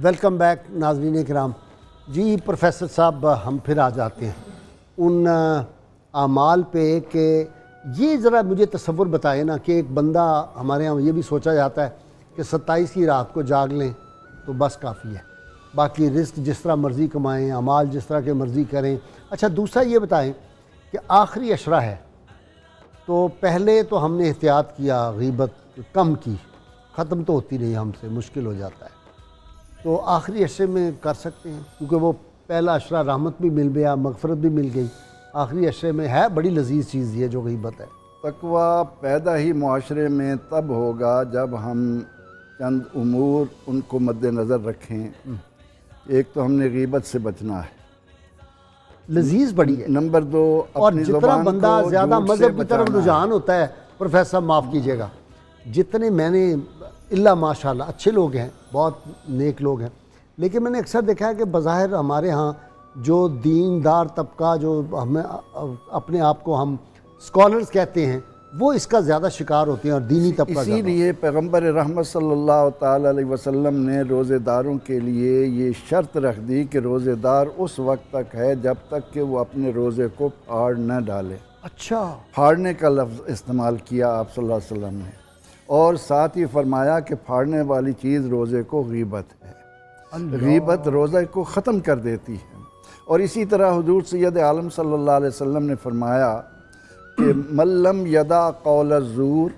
ویلکم بیک ناظرین کرام. جی پروفیسر صاحب ہم پھر آ جاتے ہیں ان اعمال پہ کہ یہ ذرا مجھے تصور بتائے نا کہ ایک بندہ ہمارے یہاں یہ بھی سوچا جاتا ہے کہ 27 کی رات کو جاگ لیں تو بس کافی ہے, باقی رزق جس طرح مرضی کمائیں, اعمال جس طرح کے مرضی کریں. اچھا دوسرا یہ بتائیں کہ آخری عشرہ ہے تو پہلے تو ہم نے احتیاط کیا, غیبت کم کی, ختم تو ہوتی نہیں ہم سے, مشکل ہو جاتا ہے, تو آخری عشرے میں کر سکتے ہیں کیونکہ وہ پہلا عشرہ رحمت بھی مل گیا, مغفرت بھی مل گئی. آخری عشرے میں ہے بڑی لذیذ چیز یہ جو غیبت ہے. تقویٰ پیدا ہی معاشرے میں تب ہوگا جب ہم چند امور ان کو مد نظر رکھیں. ایک تو ہم نے غیبت سے بچنا ہے, لذیذ بڑی ہے. نمبر 2 اور اپنی جتنا زبان بندہ کو زیادہ جھوٹ سے مذہب کی طرف بچانا ہے. رجحان ہوتا ہے پروفیسر صاحب معاف کیجیے گا, جتنے میں نے اللہ ماشاءاللہ اچھے لوگ ہیں, بہت نیک لوگ ہیں, لیکن میں نے اکثر دیکھا ہے کہ بظاہر ہمارے ہاں جو دیندار طبقہ جو ہمیں اپنے آپ کو ہم اسکالرز کہتے ہیں وہ اس کا زیادہ شکار ہوتے ہیں اور دینی طبقہ اسی زیادہ. لیے پیغمبر رحمت صلی اللہ تعالی علیہ وسلم نے روزے داروں کے لیے یہ شرط رکھ دی کہ روزے دار اس وقت تک ہے جب تک کہ وہ اپنے روزے کو پھاڑ نہ ڈالے. اچھا پھاڑنے کا لفظ استعمال کیا آپ صلی اللہ علیہ وسلم نے, اور ساتھ ہی فرمایا کہ پھاڑنے والی چیز روزے کو غیبت ہے. غیبت روزے کو ختم کر دیتی ہے. اور اسی طرح حضور سید عالم صلی اللہ علیہ وسلم نے فرمایا کہ من لم یدع قول الزور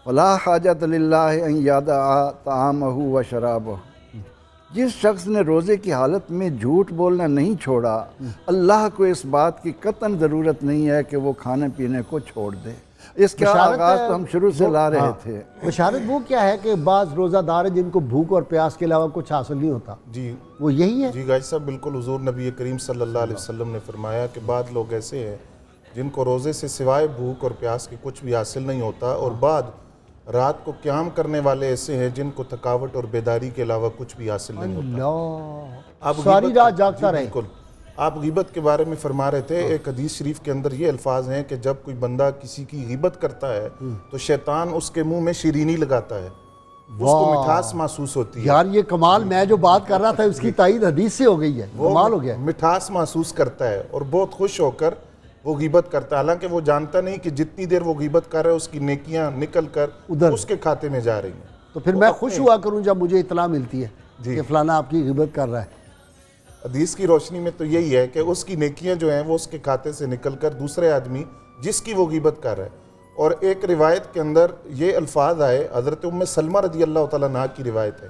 فلا حاجت للہ ان یدع طعامہ و شرابہ. جس شخص نے روزے کی حالت میں جھوٹ بولنا نہیں چھوڑا, اللہ کو اس بات کی قطعاً ضرورت نہیں ہے کہ وہ کھانے پینے کو چھوڑ دے. اس کا آغاز تو ہم شروع سے لا رہے تھے. بشارت وہ کیا ہے کہ بعض روزہ دار ہیں جن کو بھوک اور پیاس کے علاوہ کچھ حاصل نہیں ہوتا, جی وہ یہی ہے. جی غازی صاحب بالکل, حضور نبی کریم صلی اللہ علیہ وسلم نے فرمایا کہ بعض لوگ ایسے ہیں جن کو روزے سے سوائے بھوک اور پیاس کے کچھ بھی حاصل نہیں ہوتا, اور بعد رات کو قیام کرنے والے ایسے ہیں جن کو تھکاوٹ اور بیداری کے علاوہ کچھ بھی حاصل نہیں ہوتا. اللہ ساری رات جاگتا رہے. بالکل, آپ غیبت کے بارے میں فرما رہے تھے. ایک حدیث شریف کے اندر یہ الفاظ ہیں کہ جب کوئی بندہ کسی کی غیبت کرتا ہے تو شیطان اس کے منہ میں شیرینی لگاتا ہے, اس کو مٹھاس محسوس ہوتی ہے. یار یہ کمال, میں جو بات کر رہا تھا اس کی تائید حدیث سے ہو گئی ہے, کمال ہو گیا. مٹھاس محسوس کرتا ہے اور بہت خوش ہو کر وہ غیبت کرتا ہے, حالانکہ وہ جانتا نہیں کہ جتنی دیر وہ غیبت کر رہا ہے اس کی نیکیاں نکل کر ادھر اس کے کھاتے میں جا رہی ہیں. تو پھر میں خوش ہوا کروں جب مجھے اطلاع ملتی ہے جی کہ فلانا آپ کی غیبت کر رہا ہے. حدیث کی روشنی میں تو یہی ہے کہ اس کی نیکیاں جو ہیں وہ اس کے کھاتے سے نکل کر دوسرے آدمی جس کی وہ غیبت کر رہا ہے. اور ایک روایت کے اندر یہ الفاظ آئے, حضرت ام سلمہ رضی اللہ تعالیٰ عنہا کی روایت ہے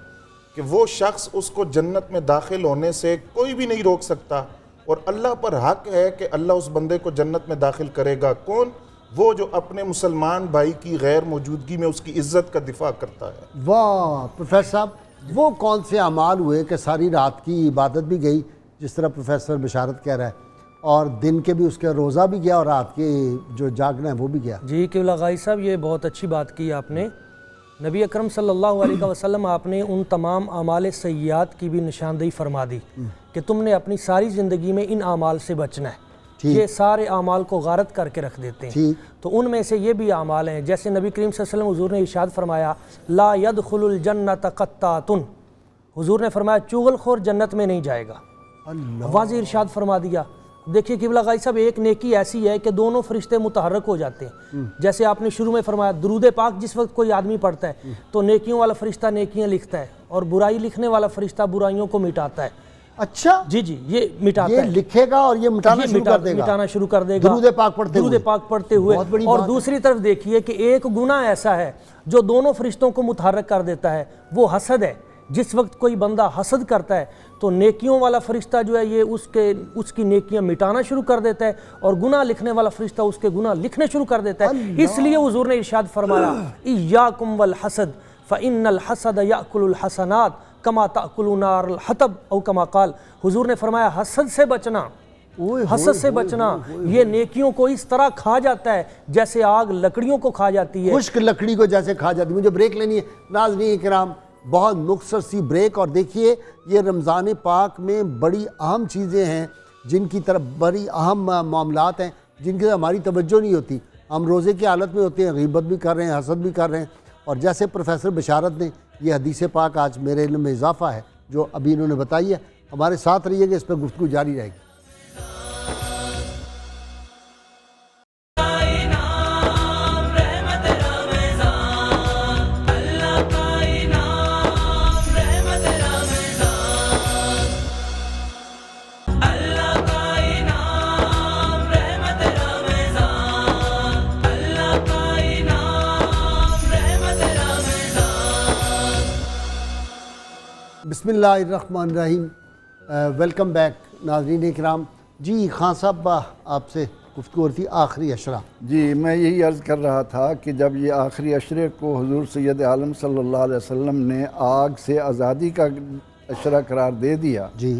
کہ وہ شخص اس کو جنت میں داخل ہونے سے کوئی بھی نہیں روک سکتا, اور اللہ پر حق ہے کہ اللہ اس بندے کو جنت میں داخل کرے گا. کون؟ وہ جو اپنے مسلمان بھائی کی غیر موجودگی میں اس کی عزت کا دفاع کرتا ہے. واہ پروفیسر صاحب, وہ کون سے اعمال ہوئے کہ ساری رات کی عبادت بھی گئی جس طرح پروفیسر بشارت کہہ رہا ہے, اور دن کے بھی اس کا روزہ بھی گیا اور رات کے جو جاگنا ہے وہ بھی گیا. جی قبلہ غازی صاحب یہ بہت اچھی بات کی آپ نے. نبی اکرم صلی اللہ علیہ وسلم آپ نے ان تمام اعمال سیئات کی بھی نشاندہی فرما دی کہ تم نے اپنی ساری زندگی میں ان اعمال سے بچنا ہے. یہ سارے اعمال کو غارت کر کے رکھ دیتے ہیں. تو ان میں سے یہ بھی اعمال ہیں جیسے نبی کریم صلی اللہ علیہ وسلم حضور نے ارشاد فرمایا لا يدخل الجنت قطات, حضور نے فرمایا چغل خور جنت میں نہیں جائے گا. واضح ارشاد فرما دیا. دیکھیے قبلہ غازی صاحب ایک نیکی ایسی ہے کہ دونوں فرشتے متحرک ہو جاتے ہیں. جیسے آپ نے شروع میں فرمایا درود پاک جس وقت کوئی آدمی پڑھتا ہے تو نیکیوں والا فرشتہ نیکیاں لکھتا ہے اور برائی لکھنے والا فرشتہ برائیوں کو مٹاتا ہے. اچھا جی جی یہ مٹاتا یہ ہے, لکھے گا اور یہ مٹانا شروع کر دے گا درود پاک پڑھتے ہوئے. اور دوسری طرف دیکھیے کہ ایک گناہ ایسا ہے جو دونوں فرشتوں کو متحرک کر دیتا ہے, وہ حسد ہے. جس وقت کوئی بندہ حسد کرتا ہے تو نیکیوں والا فرشتہ جو ہے یہ اس کی نیکیاں مٹانا شروع کر دیتا ہے, اور گناہ لکھنے والا فرشتہ اس کے گناہ لکھنے شروع کر دیتا ہے. اس لیے حضور نے ارشاد فرمایا ایاکم والحسد فإن الحسد یأکل الحسنات کما تأکل نار الحطب او کما قال. حضور نے فرمایا حسد سے بچنا, حسد سے بچنا, یہ نیکیوں کو اس طرح کھا جاتا ہے جیسے آگ لکڑیوں کو کھا جاتی ہے, خشک لکڑی کو جیسے کھا جاتی ہے. مجھے بریک لینی ہے ناظرین کرام, بہت مختصر سی بریک. اور دیکھیے یہ رمضان پاک میں بڑی اہم چیزیں ہیں جن کی طرف بڑی اہم معاملات ہیں جن کی ہماری توجہ نہیں ہوتی. ہم روزے کی حالت میں ہوتے ہیں, غیبت بھی کر رہے ہیں, حسد بھی کر رہے ہیں, اور جیسے پروفیسر بشارت نے یہ حدیث پاک آج میرے علم میں اضافہ ہے جو ابھی انہوں نے بتائی ہے. ہمارے ساتھ رہیے گا، اس پہ گفتگو جاری رہے گی. بسم اللہ الرحمن الرحیم. ویلکم بیک ناظرین اکرام. جی خان صاحب، آپ سے گفتگو تھی آخری عشرہ. جی میں یہی عرض کر رہا تھا کہ جب یہ آخری عشرے کو حضور سید عالم صلی اللہ علیہ وسلم نے آگ سے آزادی کا عشرہ قرار دے دیا، جی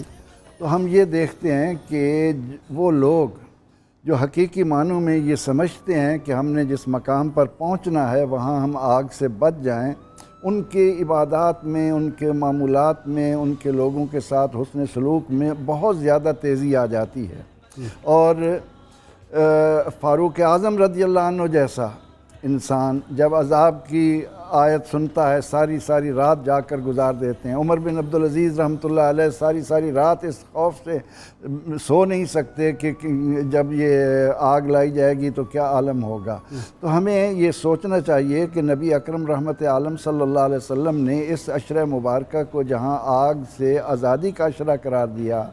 تو ہم یہ دیکھتے ہیں کہ وہ لوگ جو حقیقی معنوں میں یہ سمجھتے ہیں کہ ہم نے جس مقام پر پہنچنا ہے وہاں ہم آگ سے بچ جائیں، ان کے عبادات میں، ان کے معمولات میں، ان کے لوگوں کے ساتھ حسن سلوک میں بہت زیادہ تیزی آ جاتی ہے. اور فاروق اعظم رضی اللہ عنہ جیسا انسان جب عذاب کی آیت سنتا ہے ساری رات جا کر گزار دیتے ہیں. عمر بن عبدالعزیز رحمۃ اللہ علیہ ساری رات اس خوف سے سو نہیں سکتے کہ جب یہ آگ لائی جائے گی تو کیا عالم ہوگا. تو ہمیں یہ سوچنا چاہیے کہ نبی اکرم رحمت عالم صلی اللہ علیہ وسلم نے اس عشرہ مبارکہ کو جہاں آگ سے آزادی کا عشرہ قرار دیا،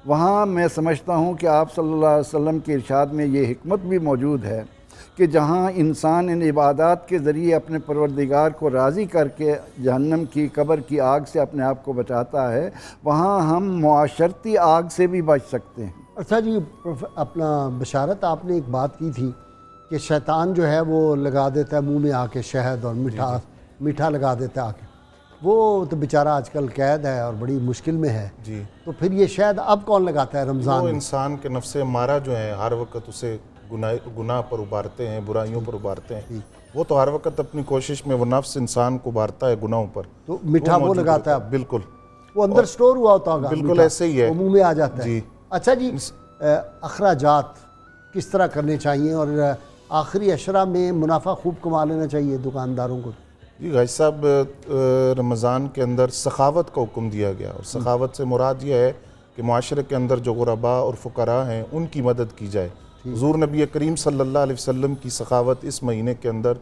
وہاں میں سمجھتا ہوں کہ آپ صلی اللہ علیہ وسلم کے ارشاد میں یہ حکمت بھی موجود ہے کہ جہاں انسان ان عبادات کے ذریعے اپنے پروردگار کو راضی کر کے جہنم کی، قبر کی آگ سے اپنے آپ کو بچاتا ہے، وہاں ہم معاشرتی آگ سے بھی بچ سکتے ہیں. اچھا جی، اپنا بشارت آپ نے ایک بات کی تھی کہ شیطان جو ہے وہ لگا دیتا ہے منہ میں آ کے شہد اور میٹھا لگا دیتا ہے آ کے. وہ تو بیچارہ آج کل قید ہے اور بڑی مشکل میں ہے. جی تو پھر یہ شہد اب کون لگاتا ہے رمضان وہ میں؟ انسان کے نفس مارا جو ہے ہر وقت اسے گناہ پر ابھارتے ہیں، برائیوں پر ابھارتے ہیں. وہ تو ہر وقت اپنی کوشش میں وہ نفس انسان کو ابھارتا ہے گناہوں پر. تو میٹھا وہ لگاتا ہے. بالکل وہ اندر سٹور ہوا ہوتا ہوگا. بالکل ایسے ہی ہے، وہ منہ میں آ جاتا ہے. جی. اچھا جی، اخراجات کس طرح کرنے چاہیے اور آخری عشرہ میں منافع خوب کما لینا چاہیے دکانداروں کو؟ جی غازی صاحب، رمضان کے اندر سخاوت کا حکم دیا گیا، اور سخاوت سے مراد یہ ہے کہ معاشرے کے اندر جو غرباء اور فقراء ہیں ان کی مدد کی جائے. حضور نبی کریم صلی اللہ علیہ وسلم کی سخاوت اس مہینے کے اندر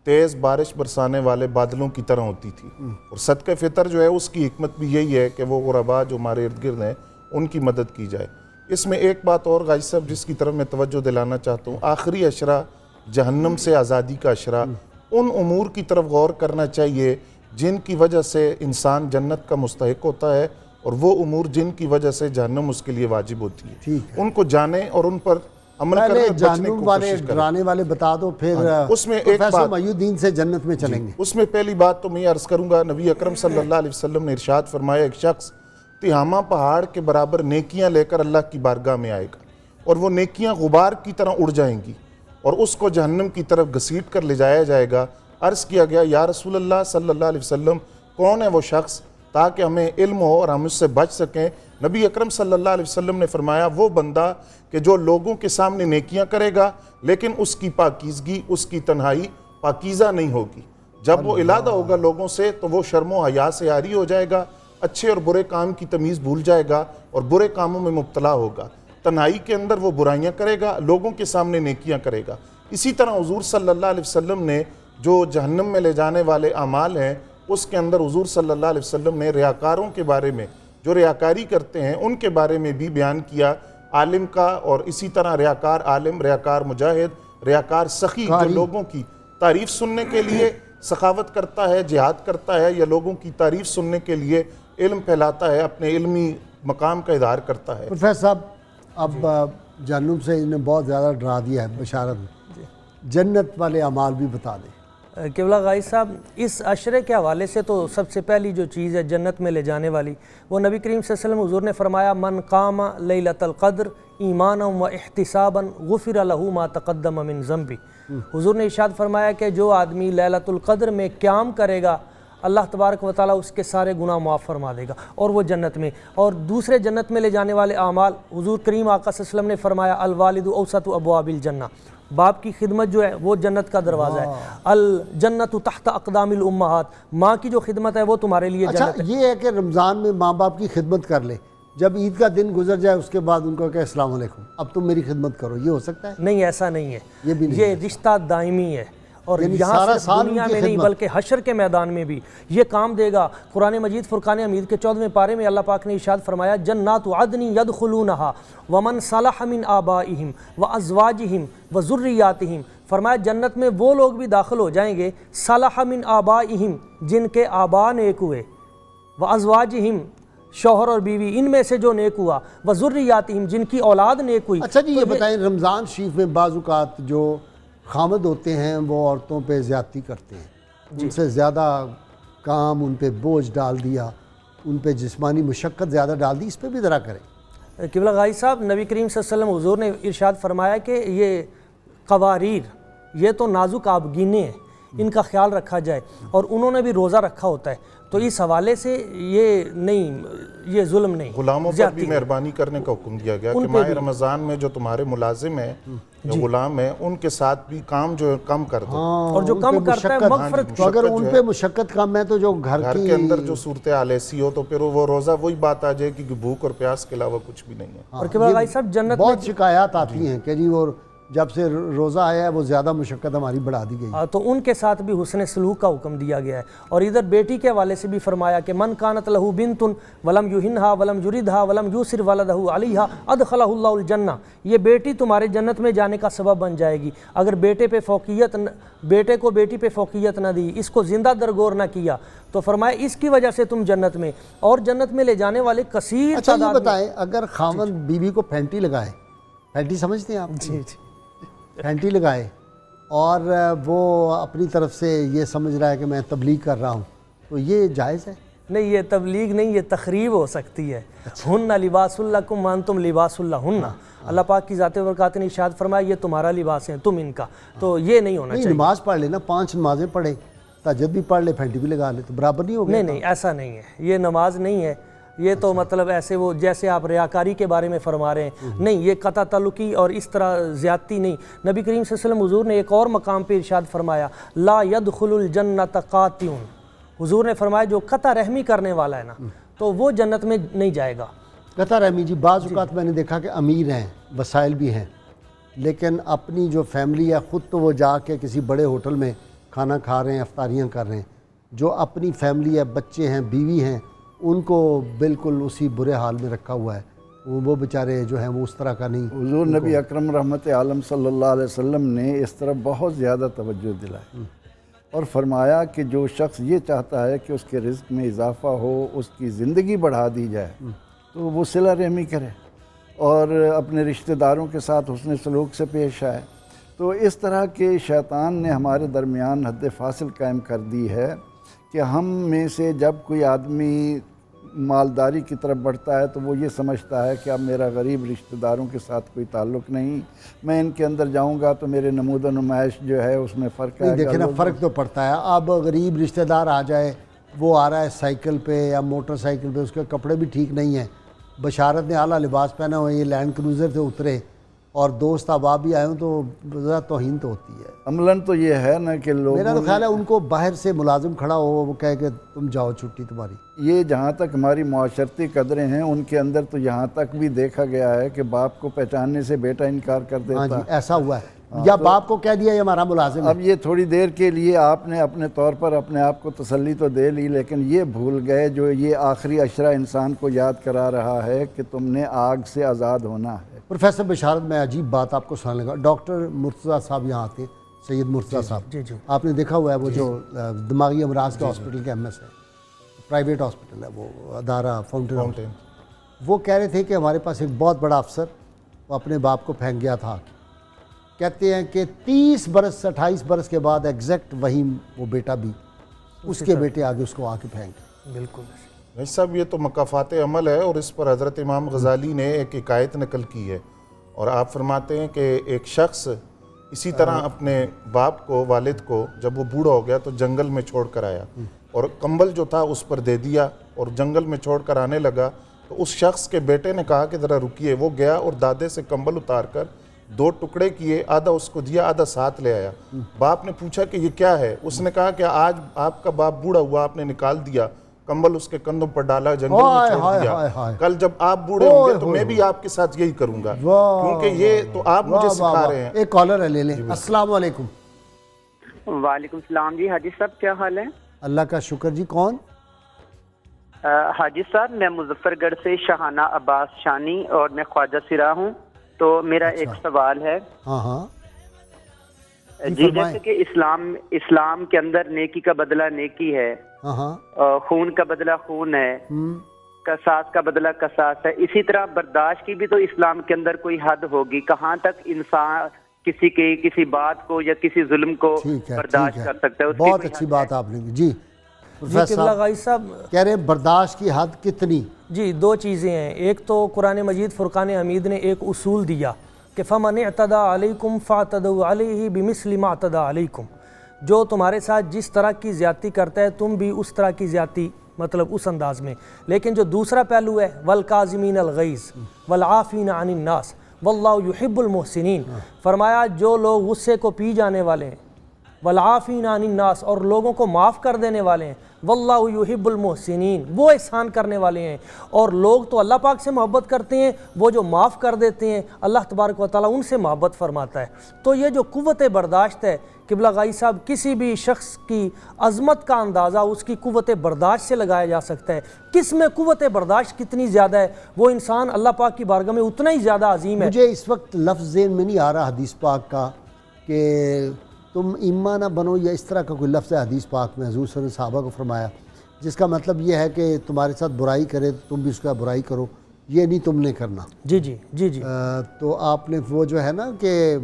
تیز بارش برسانے والے بادلوں کی طرح ہوتی تھی. اور صدقہ فطر جو ہے اس کی حکمت بھی یہی ہے کہ وہ غرباء جو ہمارے ارد گرد ہیں ان کی مدد کی جائے. اس میں ایک بات اور غازی صاحب جس کی طرف میں توجہ دلانا چاہتا ہوں، آخری عشرہ جہنم سے آزادی کا عشرہ، ان امور کی طرف غور کرنا چاہیے جن کی وجہ سے انسان جنت کا مستحق ہوتا ہے، اور وہ امور جن کی وجہ سے جہنم اس کے لیے واجب ہوتی ہے. ان کو جانیں اور ان پر عمل کرنے بچنے کو کوشش کریں. ڈرانے والے بتا دو، پھر اس میں ایک پروفیسر بات محی الدین سے جنت میں چلیں گے. اس میں پہلی بات تو میں عرض کروں گا، نبی اکرم صلی اللہ علیہ وسلم نے ارشاد فرمایا ایک شخص تہامہ پہاڑ کے برابر نیکیاں لے کر اللہ کی بارگاہ میں آئے گا، اور وہ نیکیاں غبار کی طرح اڑ جائیں گی اور اس کو جہنم کی طرف گھسیٹ کر لے جایا جائے گا. عرض کیا گیا یا رسول اللہ صلی اللہ علیہ وسلم کون ہے وہ شخص تاکہ ہمیں علم ہو اور ہم اس سے بچ سکیں؟ نبی اکرم صلی اللہ علیہ وسلم نے فرمایا وہ بندہ کہ جو لوگوں کے سامنے نیکیاں کرے گا لیکن اس کی پاکیزگی، اس کی تنہائی پاکیزہ نہیں ہوگی. جب وہ علیحدہ ہوگا لوگوں سے تو وہ شرم و حیا سے عاری ہو جائے گا، اچھے اور برے کام کی تمیز بھول جائے گا اور برے کاموں میں مبتلا ہوگا. تنہائی کے اندر وہ برائیاں کرے گا، لوگوں کے سامنے نیکیاں کرے گا. اسی طرح حضور صلی اللہ علیہ وسلم نے جو جہنم میں لے جانے والے اعمال ہیں اس کے اندر حضور صلی اللہ علیہ وسلم نے ریاکاروں کے بارے میں، جو ریاکاری کرتے ہیں ان کے بارے میں بھی بیان کیا. عالم کا، اور اسی طرح ریاکار عالم، ریاکار مجاہد، ریاکار سخی جو لوگوں کی تعریف سننے کے لیے سخاوت کرتا ہے، جہاد کرتا ہے، یا لوگوں کی تعریف سننے کے لیے علم پھیلاتا ہے، اپنے علمی مقام کا اظہار کرتا ہے. پروفیسر صاحب، اب جہنم سے انہیں بہت زیادہ ڈرا دیا ہے بشارت میں، جنت والے اعمال بھی بتا دیں. قبلہ غازی صاحب، اس عشرے کے حوالے سے تو سب سے پہلی جو چیز ہے جنت میں لے جانے والی، وہ نبی کریم صلی اللہ علیہ وسلم حضور نے فرمایا من قام لیلۃ القدر ایمانا و احتسابا غفر لہ ما تقدم من ذنبہ. حضور نے ارشاد فرمایا کہ جو آدمی لیلۃ القدر میں قیام کرے گا اللہ تبارک و تعالیٰ اس کے سارے گناہ معاف فرما دے گا اور وہ جنت میں، اور دوسرے جنت میں لے جانے والے اعمال، حضور کریم آقا صلی اللہ علیہ وسلم نے فرمایا الوالد اوسط ابواب الجنہ، باپ کی خدمت جو ہے وہ جنت کا دروازہ ہے، الجنت تحت اقدام الامہات، ماں کی جو خدمت ہے وہ تمہارے لیے اچھا جنت ہے۔ یہ ہے کہ رمضان میں ماں باپ کی خدمت کر لے، جب عید کا دن گزر جائے اس کے بعد ان کو کہ السلام علیکم اب تم میری خدمت کرو، یہ ہو سکتا ہے؟ نہیں، ایسا نہیں ہے، یہ بھی نہیں یہ رشتہ دائمی ہے، اور یعنی یہاں سارا صرف سال دنیا ان کی میں نہیں خدمت۔ بلکہ حشر کے میدان میں بھی یہ کام دے گا۔ قرآن مجید فرقان حمید کے 14ویں پارے میں اللہ پاک نے ارشاد فرمایا جنات عدن یدخلونہا ومن صلح من آبائہم وازواجہم وذریاتہم، فرمایا جنت میں وہ لوگ بھی داخل ہو جائیں گے صلح من آبائہم جن کے آبا نیک ہوئے، وازواجہم شوہر اور بیوی ان میں سے جو نیک ہوا، وذریاتہم جن کی اولاد نیک ہوئی۔ اچھا جی یہ بتائیں رمضان شریف میں بعض اوقات جو خامد ہوتے ہیں وہ عورتوں پہ زیادتی کرتے ہیں، ان سے زیادہ کام ان پہ بوجھ ڈال دیا، ان پہ جسمانی مشقت زیادہ ڈال دی، اس پہ بھی ذرا کریں۔ قبلہ غازی صاحب، نبی کریم صلی اللہ علیہ وسلم حضور نے ارشاد فرمایا کہ یہ قواریر، یہ تو نازک آبگینے ہیں، ان کا خیال رکھا جائے، اور انہوں نے بھی روزہ رکھا ہوتا ہے، تو اس حوالے سے یہ نہیں، یہ ظلم نہیں، غلاموں پر زیادتی بھی مہربانی کرنے کا حکم دیا گیا کہ ماہ رمضان میں جو تمہارے ملازم ہیں یا غلام ہیں ان کے ساتھ بھی کام جو ہے کم کر دو، اور جو کم کرتا ہے مغفرت، تو اگر ان پہ مشقت کم ہے تو جو گھر گھر کے اندر جو صورتحال ایسی ہو تو پھر وہ روزہ وہی بات آ جائے کہ بھوک اور پیاس کے علاوہ کچھ بھی نہیں ہے۔ اور قبلہ غازی صاحب جنت میں بہت شکایات آتی ہیں کہ جی وہ جب سے روزہ آیا ہے وہ زیادہ مشقت ہماری بڑھا دی گئی۔ تو ان کے ساتھ بھی حسن سلوک کا حکم دیا گیا ہے، اور ادھر بیٹی کے حوالے سے بھی فرمایا کہ من کانت لہو بنت ولم یہنہا ولم یردہا ولم یوسر ولدہ علیہا ادخلہ اللہ الجنہ، یہ بیٹی تمہارے جنت میں جانے کا سبب بن جائے گی۔ اگر بیٹے کو بیٹی پہ فوقیت نہ دی، اس کو زندہ درگور نہ کیا، تو فرمایا اس کی وجہ سے تم جنت میں، اور جنت میں لے جانے والے کثیر اچھا یہ تعداد میں۔ بتائیں اگر خاوند بیوی کو پھینٹی لگائے، پھینٹی سمجھتے ہیں آپ؟ جی جی، پھینٹی لگائے اور وہ اپنی طرف سے یہ سمجھ رہا ہے کہ میں تبلیغ کر رہا ہوں، تو یہ جائز ہے؟ نہیں، یہ تبلیغ نہیں، یہ تخریب ہو سکتی ہے۔ ہن لباس لکم وانتم لباس لہن، اللہ پاک کی ذات برکات نے ارشاد فرمایا یہ تمہارا لباس ہے، تم ان کا، تو یہ نہیں ہونا نہیں چاہیے۔ نماز پڑھ لینا، 5 نمازیں پڑھے، تہجد بھی پڑھ لے، پھینٹی بھی لگا لے، تو برابر نہیں ہو گیا؟ نہیں، ایسا نہیں ہے، یہ نماز نہیں ہے، یہ تو مطلب ایسے وہ جیسے آپ ریاکاری کے بارے میں فرما رہے ہیں، نہیں، یہ قطع تعلقی اور اس طرح زیادتی نہیں۔ نبی کریم صلی اللہ علیہ وسلم حضور نے ایک اور مقام پہ ارشاد فرمایا لا يدخل الجنت قاطع، حضور نے فرمایا جو قطع رحمی کرنے والا ہے نا تو وہ جنت میں نہیں جائے گا۔ قطع رحمی جی، بعض اوقات میں نے دیکھا کہ امیر ہیں، وسائل بھی ہیں، لیکن اپنی جو فیملی ہے خود تو وہ جا کے کسی بڑے ہوٹل میں کھانا کھا رہے ہیں، افطاریاں کر رہے ہیں، جو اپنی فیملی ہے، بچے ہیں، بیوی ہیں، ان کو بالکل اسی برے حال میں رکھا ہوا ہے، وہ بیچارے جو ہیں وہ اس طرح کا نہیں۔ حضور نبی اکرم رحمت عالم صلی اللہ علیہ وسلم نے اس طرف بہت زیادہ توجہ دلائی اور فرمایا کہ جو شخص یہ چاہتا ہے کہ اس کے رزق میں اضافہ ہو، اس کی زندگی بڑھا دی جائے، تو وہ صلہ رحمی کرے اور اپنے رشتہ داروں کے ساتھ حسن سلوک سے پیش آئے۔ تو اس طرح کے شیطان نے ہمارے درمیان حد فاصل قائم کر دی ہے کہ ہم میں سے جب کوئی آدمی مالداری کی طرف بڑھتا ہے تو وہ یہ سمجھتا ہے کہ اب میرا غریب رشتہ داروں کے ساتھ کوئی تعلق نہیں، میں ان کے اندر جاؤں گا تو میرے نمود و نمائش جو ہے اس میں فرق آئے گا۔ دیکھیں نا، فرق تو پڑتا ہے۔ اب غریب رشتہ دار آ جائے، وہ آ رہا ہے سائیکل پہ یا موٹر سائیکل پہ، اس کے کپڑے بھی ٹھیک نہیں ہیں، بشارت نے اعلیٰ لباس پہنا ہوا ہے، یہ لینڈ کروزر سے اترے اور دوست احباب بھی آئے ہوں تو ذرا توہین تو ہوتی ہے۔ عملاً تو یہ ہے نا کہ لوگ، میرا تو خیال ہے ان کو باہر سے ملازم کھڑا ہو، وہ کہے کہ تم جاؤ چھٹی تمہاری۔ یہ جہاں تک ہماری معاشرتی قدریں ہیں ان کے اندر تو یہاں تک بھی دیکھا گیا ہے کہ باپ کو پہچاننے سے بیٹا انکار کر ہاں دیتا جی، ایسا ہوا ہے، یا باپ کو کہہ دیا یہ ہمارا ملازم ہے۔ اب یہ تھوڑی دیر کے لیے آپ نے اپنے طور پر اپنے آپ کو تسلی تو دے لی، لیکن یہ بھول گئے جو یہ آخری عشرہ انسان کو یاد کرا رہا ہے کہ تم نے آگ سے آزاد ہونا ہے۔ پروفیسر بشارت، میں عجیب بات آپ کو سنانے لگا، ڈاکٹر مرتضیٰ صاحب یہاں آتے ہیں، سید مرتضیٰ صاحب، جی جی، آپ نے دیکھا ہوا ہے وہ جو دماغی امراض کے ہاسپٹل کے ایم ایس ہے، پرائیویٹ ہاسپٹل ہے وہ ادارہ فاؤنٹین، وہ کہہ رہے تھے کہ ہمارے پاس ایک بہت بڑا افسر وہ اپنے باپ کو پھینک گیا تھا، کہتے ہیں کہ 30 برس 28 برس کے بعد ایگزیکٹ وہی وہ بیٹا بھی اس کے بیٹے آگے اس کو آ کے پھینک۔ بالکل بھائی صاحب، یہ تو مکافات عمل ہے اور اس پر حضرت امام غزالی نے ایک حکایت نقل کی ہے، اور آپ فرماتے ہیں کہ ایک شخص اسی طرح اپنے باپ کو، والد کو، جب وہ بوڑھا ہو گیا تو جنگل میں چھوڑ کر آیا، اور کمبل جو تھا اس پر دے دیا اور جنگل میں چھوڑ کر آنے لگا تو اس شخص کے بیٹے نے کہا کہ ذرا رکیے. وہ گیا اور دادے سے کمبل اتار کر 2 ٹکڑے کیے, آدھا اس کو دیا, آدھا ساتھ لے آیا. باپ نے پوچھا کہ یہ کیا ہے؟ اس نے کہا کہ آج آپ کا باپ بوڑھا ہوا, آپ نے نکال دیا کمبل, اس کے کندھوں پر ڈالا, جنگل میں چھوڑ دیا. کل جب آپ بوڑھے ہوں گے تو میں بھی آپ کے ساتھ یہی کروں گا, کیونکہ یہ تو آپ مجھے سکھا رہے ہیں. ایک کالر ہے, لے لیں. السلام علیکم. وعلیکم السلام جی. حاجی صاحب کیا حال ہے؟ اللہ کا شکر جی. کون؟ حاجی صاحب میں مظفر گڑھ سے شاہانہ عباس شانی اور میں خواجہ سرا ہوں. تو میرا ایک سوال ہے. ہاں جی, جیسے کہ اسلام کے اندر نیکی کا بدلہ نیکی ہے, خون کا بدلہ خون ہے, قصاص کا بدلہ قصاص ہے, اسی طرح برداشت کی بھی تو اسلام کے اندر کوئی حد ہوگی. کہاں تک انسان کسی بات کو یا کسی ظلم کو برداشت کر سکتا ہے؟ بہت اچھی بات آپ نے کی. جی قبلہ صاحب کہہ رہے ہیں برداشت کی حد کتنی؟ جی 2 چیزیں ہیں. ایک تو قرآن مجید فرقان حمید نے ایک اصول دیا کہ فَمَنِ اعْتَدَى عَلَيْكُمْ فَاعْتَدُوا عَلَيْهِ بِمِثْلِ مَا اعْتَدَى عَلَيْكُمْ. جو تمہارے ساتھ جس طرح کی زیادتی کرتا ہے تم بھی اس طرح کی زیادتی, مطلب اس انداز میں. لیکن جو دوسرا پہلو ہے وَالْقَاظِمِينَ الْغَيْظَ وَالْعَافِينَ عَنِ النَّاسِ وَاللَّهُ يُحِبُّ الْمُحْسِنِينَ. فرمایا جو لوگ غصے کو پی جانے والے ہیں, وَالْعَافِينَ عَنِ النَّاسِ, اور لوگوں کو معاف کر دینے والے ہیں, واللہ یحب المحسنین, وہ احسان کرنے والے ہیں. اور لوگ تو اللہ پاک سے محبت کرتے ہیں, وہ جو معاف کر دیتے ہیں اللہ تبارک و تعالیٰ ان سے محبت فرماتا ہے. تو یہ جو قوت برداشت ہے قبلہ غائی صاحب, کسی بھی شخص کی عظمت کا اندازہ اس کی قوت برداشت سے لگایا جا سکتا ہے. کس میں قوت برداشت کتنی زیادہ ہے وہ انسان اللہ پاک کی بارگاہ میں اتنا ہی زیادہ عظیم ہے. مجھے اس وقت لفظ ذہن میں نہیں آ رہا حدیث پاک کا کہ تم ایمان نہ بنو, یا اس طرح کا کوئی لفظ ہے حدیث پاک میں حضور صلی اللہ علیہ وسلم صحابہ کو فرمایا, جس کا مطلب یہ ہے کہ تمہارے ساتھ برائی کرے تو تم بھی اس کا برائی کرو, یہ نہیں تم نے کرنا. جی جی جی جی. تو آپ نے وہ جو ہے نا کہ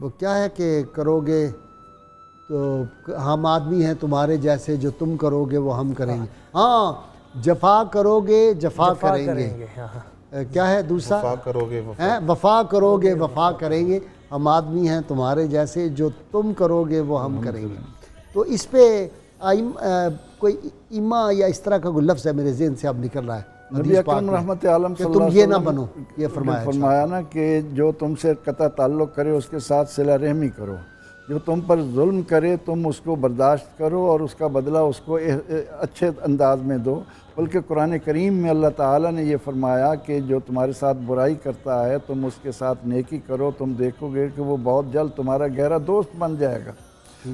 وہ کیا ہے کہ کرو گے تو ہم آدمی ہیں تمہارے جیسے, جو تم کرو گے وہ ہم کریں گے. ہاں, جفا کرو گے جفا کریں گے. کیا ہے دوسرا؟ وفا کرو گے وفا کرو گے وفا کریں گے. ہم آدمی ہیں تمہارے جیسے, جو تم کرو گے وہ ہم کریں گے. تو اس پہ کوئی ایما یا اس طرح کا کوئی لفظ ہے میرے ذہن سے اب نکل رہا ہے. نبی اکرم رحمت عالم صلی اللہ تم یہ نہ بنو, یہ فرمایا نا کہ جو تم سے قطع تعلق کرے اس کے ساتھ صلہ رحمی کرو, جو تم پر ظلم کرے تم اس کو برداشت کرو اور اس کا بدلہ اس کو اچھے انداز میں دو. بلکہ قرآن کریم میں اللہ تعالیٰ نے یہ فرمایا کہ جو تمہارے ساتھ برائی کرتا ہے تم اس کے ساتھ نیکی کرو, تم دیکھو گے کہ وہ بہت جلد تمہارا گہرا دوست بن جائے گا.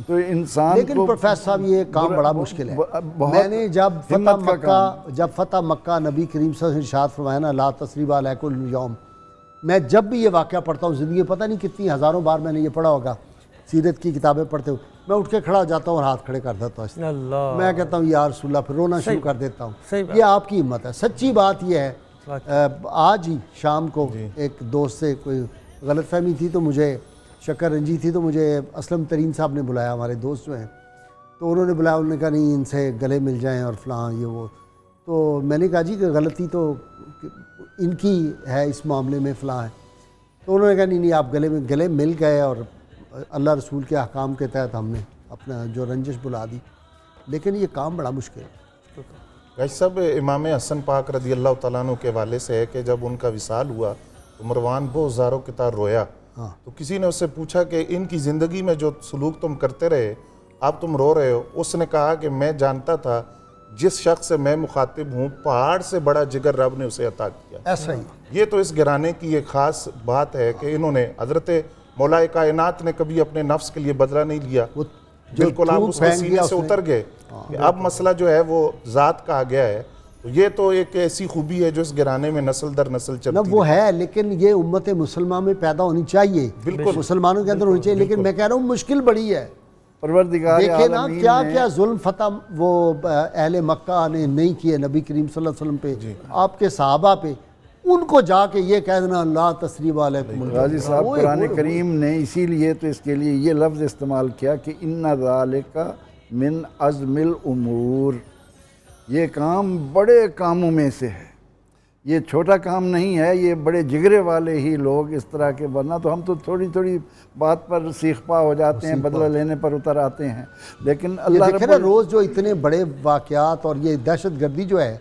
تو انسان لیکن پروفیسر صاحب یہ کام بڑا مشکل ہے. میں نے جب فتح مکہ نبی کریم صلی اللہ علیہ وسلم ارشاد فرمایا نا لا تثریب علیکم اليوم, میں جب بھی یہ واقعہ پڑھتا ہوں زندگی پتہ نہیں کتنی ہزاروں بار میں نے یہ پڑھا ہوگا سیرت کی کتابیں پڑھتے ہوئے, میں اٹھ کے کھڑا ہو جاتا ہوں اور ہاتھ کھڑے کر دیتا ہوں. میں کہتا ہوں یا رسول اللہ, پھر رونا شروع کر دیتا ہوں. یہ آپ کی ہمت ہے. سچی بات یہ ہے, آج ہی شام کو ایک دوست سے کوئی غلط فہمی تھی تو مجھے شکر رنجی تھی, تو مجھے اسلم ترین صاحب نے بلایا, ہمارے دوست جو ہیں, تو انہوں نے بلایا. انہوں نے کہا نہیں ان سے گلے مل جائیں اور فلاں یہ وہ. تو میں نے کہا جی کہ غلطی تو ان کی ہے اس معاملے میں فلاں ہے. تو انہوں نے کہا نہیں آپ گلے مل گئے اور اللہ رسول کے احکام کے تحت ہم نے اپنا جو رنجش بلا دی. لیکن یہ کام بڑا مشکل ہے. بھائی صاحب, امام حسن پاک رضی اللہ تعالیٰ عنہ کے حوالے سے ہے کہ جب ان کا وصال ہوا تو مروان بہت زاروں کے طرح رویا. تو کسی نے اس سے پوچھا کہ ان کی زندگی میں جو سلوک تم کرتے رہے اب تم رو رہے ہو. اس نے کہا کہ میں جانتا تھا جس شخص سے میں مخاطب ہوں پہاڑ سے بڑا جگر رب نے اسے عطا کیا. ایسا ہی یہ تو اس گھرانے کی ایک خاص بات ہے کہ انہوں نے, حضرت مولا کائنات نے کبھی اپنے نفس کے لیے بدلہ نہیں لیا. بالکل آپ اس کے سینے سے اتر گئے کہ اب مسئلہ جو ہے وہ ذات کا آ گیا ہے. تو یہ تو ایک ایسی خوبی ہے جو اس گھرانے میں نسل در نسل چلتی ہے. وہ ہے, لیکن یہ امت مسلمہ میں پیدا ہونی چاہیے, بالکل مسلمانوں کے اندر ہونی چاہیے. لیکن میں کہہ رہا ہوں مشکل بڑی ہے. پروردگار دیکھیں نا کیا کیا ظلم فتح وہ اہل مکہ نے نہیں کیے نبی کریم صلی اللہ علیہ وسلم پہ, آپ کے صحابہ پہ. ان کو جا کے یہ کہہ دینا لا تثریب علیکم. غازی صاحب قرآن کریم نے اسی لیے تو اس کے لیے یہ لفظ استعمال کیا کہ ان ذالک من عزم الامور, یہ کام بڑے کاموں میں سے ہے. یہ چھوٹا کام نہیں ہے، یہ بڑے جگرے والے ہی لوگ اس طرح کے، ورنہ تو ہم تو تھوڑی تھوڑی بات پر سیخ پا ہو جاتے ہیں، بدلہ لینے پر اتر آتے ہیں، لیکن اللہ دیکھیں نا روز جو اتنے بڑے واقعات اور یہ دہشت گردی جو ہے،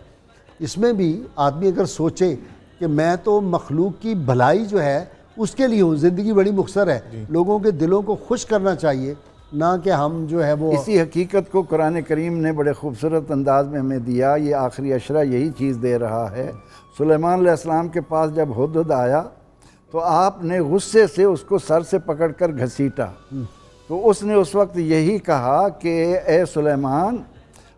اس میں بھی آدمی اگر سوچے کہ میں تو مخلوق کی بھلائی جو ہے اس کے لیے ہوں، زندگی بڑی مختصر ہے، لوگوں کے دلوں کو خوش کرنا چاہیے، نہ کہ ہم جو ہے وہ اسی حقیقت کو قرآن کریم نے بڑے خوبصورت انداز میں ہمیں دیا۔ یہ آخری عشرہ یہی چیز دے رہا ہے۔ سلیمان علیہ السلام کے پاس جب ہدہد آیا تو آپ نے غصے سے اس کو سر سے پکڑ کر گھسیٹا، تو اس نے اس وقت یہی کہا کہ اے سلیمان،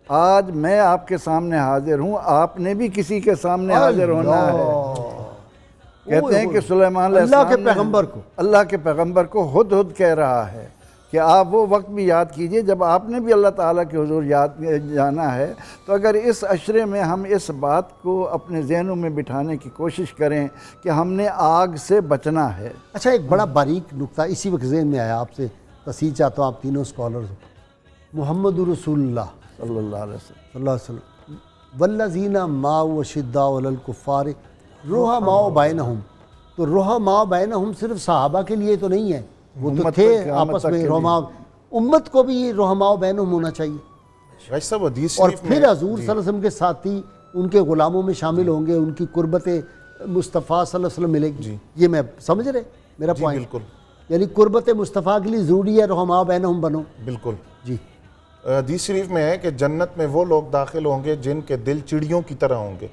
آج میں آپ کے سامنے حاضر ہوں، آپ نے بھی کسی کے سامنے حاضر ہونا ہے۔ کہتے ہیں کہ سلیمان علیہ السلام اللہ کے پیغمبر کو، اللہ کے پیغمبر کو ہدہد کہہ رہا ہے کہ آپ وہ وقت بھی یاد کیجئے جب آپ نے بھی اللہ تعالیٰ کے حضور جانا ہے۔ تو اگر اس عشرے میں ہم اس بات کو اپنے ذہنوں میں بٹھانے کی کوشش کریں کہ ہم نے آگ سے بچنا ہے۔ اچھا ایک بڑا باریک نقطہ اسی وقت ذہن میں آیا، آپ سے تصحیح چاہتا ہوں، آپ تینوں اسکالرز ہو۔ محمد رسول اللہ صلی اللہ علیہ وسلم صلی اللہ علیہ وسلم والذین معه اشداء علی الکفار رحماء بینہم، تو رحماء بینہم صرف صحابہ کے لیے تو نہیں ہے، وہ تو امت تھے تک، قیامت آپس تک میں کے رحماء، امت کو بھی رحماء بینہم ہونا چاہیے۔ بھائی صاحب حدیث اور شریف میں پھر حضور صلی اللہ علیہ وسلم کے ساتھی ان کے غلاموں میں شامل ہوں گے، ان کی قربت مصطفیٰ صلی اللہ علیہ وسلم ملے گی۔ یہ میں سمجھ رہے میرا پوائنٹ؟ بالکل، یعنی قربت مصطفیٰ کے لیے ضروری ہے رحماء بینہم بنو۔ بالکل جی حدیث شریف میں ہے کہ جنت میں وہ لوگ داخل ہوں گے جن کے دل چڑیوں کی طرح ہوں گے،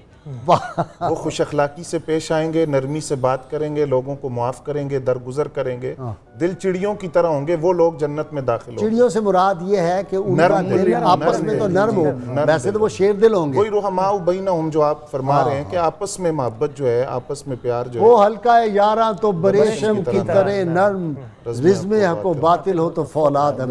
وہ خوش اخلاقی سے پیش آئیں گے، نرمی سے بات کریں گے، لوگوں کو معاف کریں گے، درگزر کریں گے، دل چڑیوں کی طرح ہوں گے، وہ لوگ جنت میں داخل ہوں گے۔ چڑیوں سے مراد یہ ہے کہ ان کا دل آپس میں تو نرم ہو، ویسے تو وہ شیر دل ہوں گے۔ کوئی رحماء بینہم جو آپ فرما رہے ہیں کہ آپس میں محبت جو ہے، آپس میں پیار جو ہے، وہ ہلکا ہے یاراں تو بریشم کی طرح نرم، رزم حق و باطل ہو تو فولاد ہم۔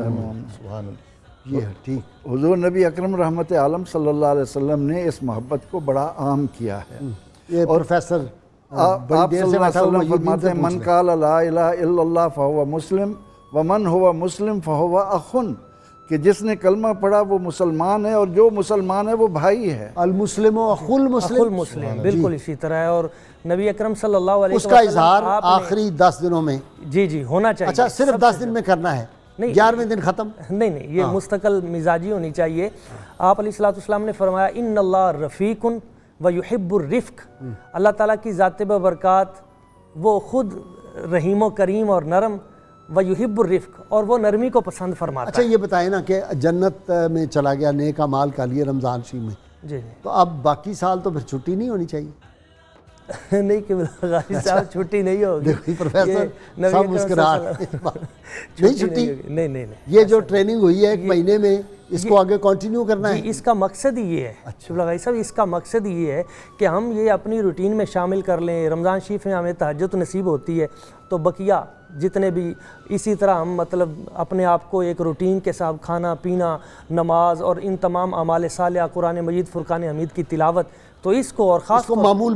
سبحان اللہ۔ یہ ٹھیک، حضور نبی اکرم رحمت عالم صلی اللہ علیہ وسلم نے اس محبت کو بڑا عام کیا ہے۔ یہ پروفیسر آپ بڑی صلی دیر اللہ سے علیہ بیٹھا ہوا وسلم یہ فرماتے ہیں من قال لا الہ الا اللہ فہو مسلم ومن ہوا مسلم فہو اخن، کہ جس نے کلمہ پڑھا وہ مسلمان ہے اور جو مسلمان ہے وہ بھائی ہے۔ المسلم و اخو المسلم، بالکل اسی طرح ہے، اور نبی اکرم صلی اللہ علیہ اس وسلم کا اظہار آخری 10 دنوں میں، جی ہونا چاہیے۔ اچھا صرف 10 دن میں کرنا ہے، 11ویں دن ختم؟ نہیں، یہ مستقل مزاجی ہونی چاہیے۔ آپ علیہ السلام نے فرمایا ان اللہ رفیق ویحب الرفق، اللہ تعالیٰ کی ذات ببرکات وہ خود رحیم و کریم اور نرم، ویحب الرفق، اور وہ نرمی کو پسند فرماتا ہے۔ اچھا یہ بتائیں نا کہ جنت میں چلا گیا، نیک اعمال کا لیے رمضان شریف میں، جی تو اب باقی سال تو پھر چھٹی نہیں ہونی چاہیے؟ نہیں کہ غازی صاحب چھٹی نہیں ہوگی، پروفیسر صاحب مسکرا نہیں چھٹی، نہیں، یہ جو ٹریننگ ہوئی ہے 1 مہینے میں، اس کو آگے کنٹینیو کرنا ہے؟ اس کا مقصد ہی یہ ہے غازی صاحب، اس کا مقصد یہ ہے کہ ہم یہ اپنی روٹین میں شامل کر لیں۔ رمضان شریف میں ہمیں تہجد نصیب ہوتی ہے، تو بقیہ جتنے بھی اسی طرح ہم مطلب اپنے آپ کو ایک روٹین کے ساتھ کھانا پینا، نماز اور ان تمام اعمال صالحہ، قرآن مجید، فرقان حمید کی تلاوت، تو اس کو اور خاص کو معمول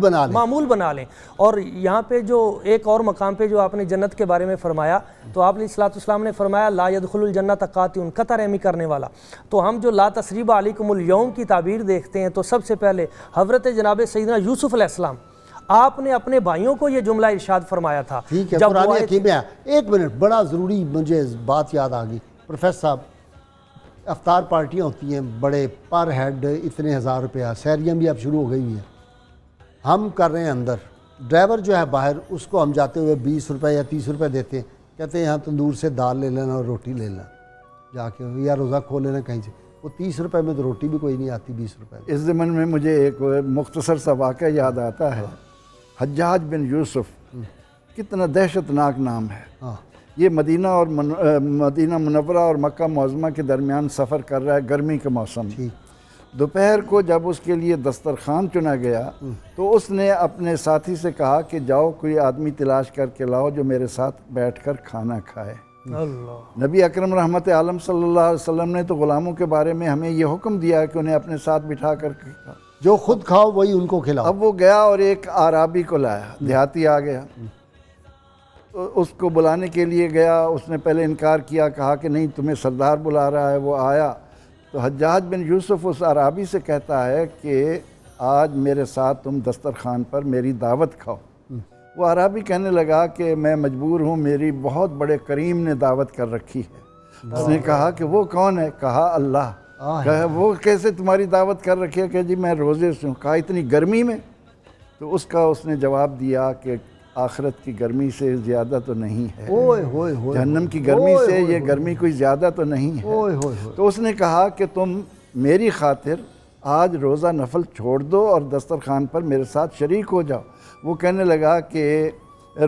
بنا لیں۔ اور یہاں پہ جو ایک اور مقام پہ جو آپ نے جنت کے بارے میں فرمایا، تو آپ علیہ السلام نے فرمایا لا يدخل الجنت قاطع، قطع رحمی کرنے والا۔ تو ہم جو لا تثریب علیکم اليوم کی تعبیر دیکھتے ہیں، تو سب سے پہلے حضرت جناب سیدنا یوسف علیہ السلام، آپ نے اپنے بھائیوں کو یہ جملہ ارشاد فرمایا تھا۔ ٹھیک ہے، قرآن حکیم ہے۔ 1 منٹ، بڑا ضروری مجھے بات یاد آ گئی پروفیسر صاحب، افطار پارٹیاں ہوتی ہیں بڑے، پر ہیڈ اتنے 1000 روپیہ، سیریاں بھی اب شروع ہو گئی ہوئی ہیں، ہم کر رہے ہیں اندر، ڈرائیور جو ہے باہر، اس کو ہم جاتے ہوئے 20 روپے یا 30 روپے دیتے ہیں، کہتے ہیں یہاں تندور سے دال لے لینا اور روٹی لے لینا، جا کے یا روزہ کھول لینا کہیں سے، وہ 30 روپے میں تو روٹی بھی کوئی نہیں آتی، 20 روپے۔ اس ضمن میں مجھے ایک مختصر سا واقعہ یاد آتا ہے۔ حجاج بن یوسف، کتنا دہشت ناک نام ہے۔ یہ مدینہ منورہ اور مکہ معظمہ کے درمیان سفر کر رہا ہے گرمی کے موسم میں۔ دوپہر کو جب اس کے لیے دسترخوان چنا گیا تو اس نے اپنے ساتھی سے کہا کہ جاؤ کوئی آدمی تلاش کر کے لاؤ جو میرے ساتھ بیٹھ کر کھانا کھائے۔ نبی اکرم رحمت عالم صلی اللہ علیہ وسلم نے تو غلاموں کے بارے میں ہمیں یہ حکم دیا کہ انہیں اپنے ساتھ بٹھا کر جو خود کھاؤ وہی ان کو کھلاؤ۔ اب وہ گیا اور ایک عرابی کو لایا، دیہاتی آ گیا، اس کو بلانے کے لیے گیا، اس نے پہلے انکار کیا، کہا کہ نہیں تمہیں سردار بلا رہا ہے۔ وہ آیا تو حجاج بن یوسف اس عرابی سے کہتا ہے کہ آج میرے ساتھ تم دسترخوان پر میری دعوت کھاؤ۔ وہ اعرابی کہنے لگا کہ میں مجبور ہوں، میری بہت بڑے کریم نے دعوت کر رکھی ہے۔ اس نے کہا کہ وہ کون ہے؟ کہا اللہ۔ کہا وہ کیسے تمہاری دعوت کر رکھی ہے؟ کہ جی میں روزے سے ہوں۔ کہا اتنی گرمی میں؟ تو اس نے جواب دیا کہ آخرت کی گرمی سے زیادہ تو نہیں ہے، جہنم کی گرمی سے یہ گرمی کوئی زیادہ تو نہیں ہے۔ تو اس نے کہا کہ تم میری خاطر آج روزہ نفل چھوڑ دو اور دسترخوان پر میرے ساتھ شریک ہو جاؤ۔ وہ کہنے لگا کہ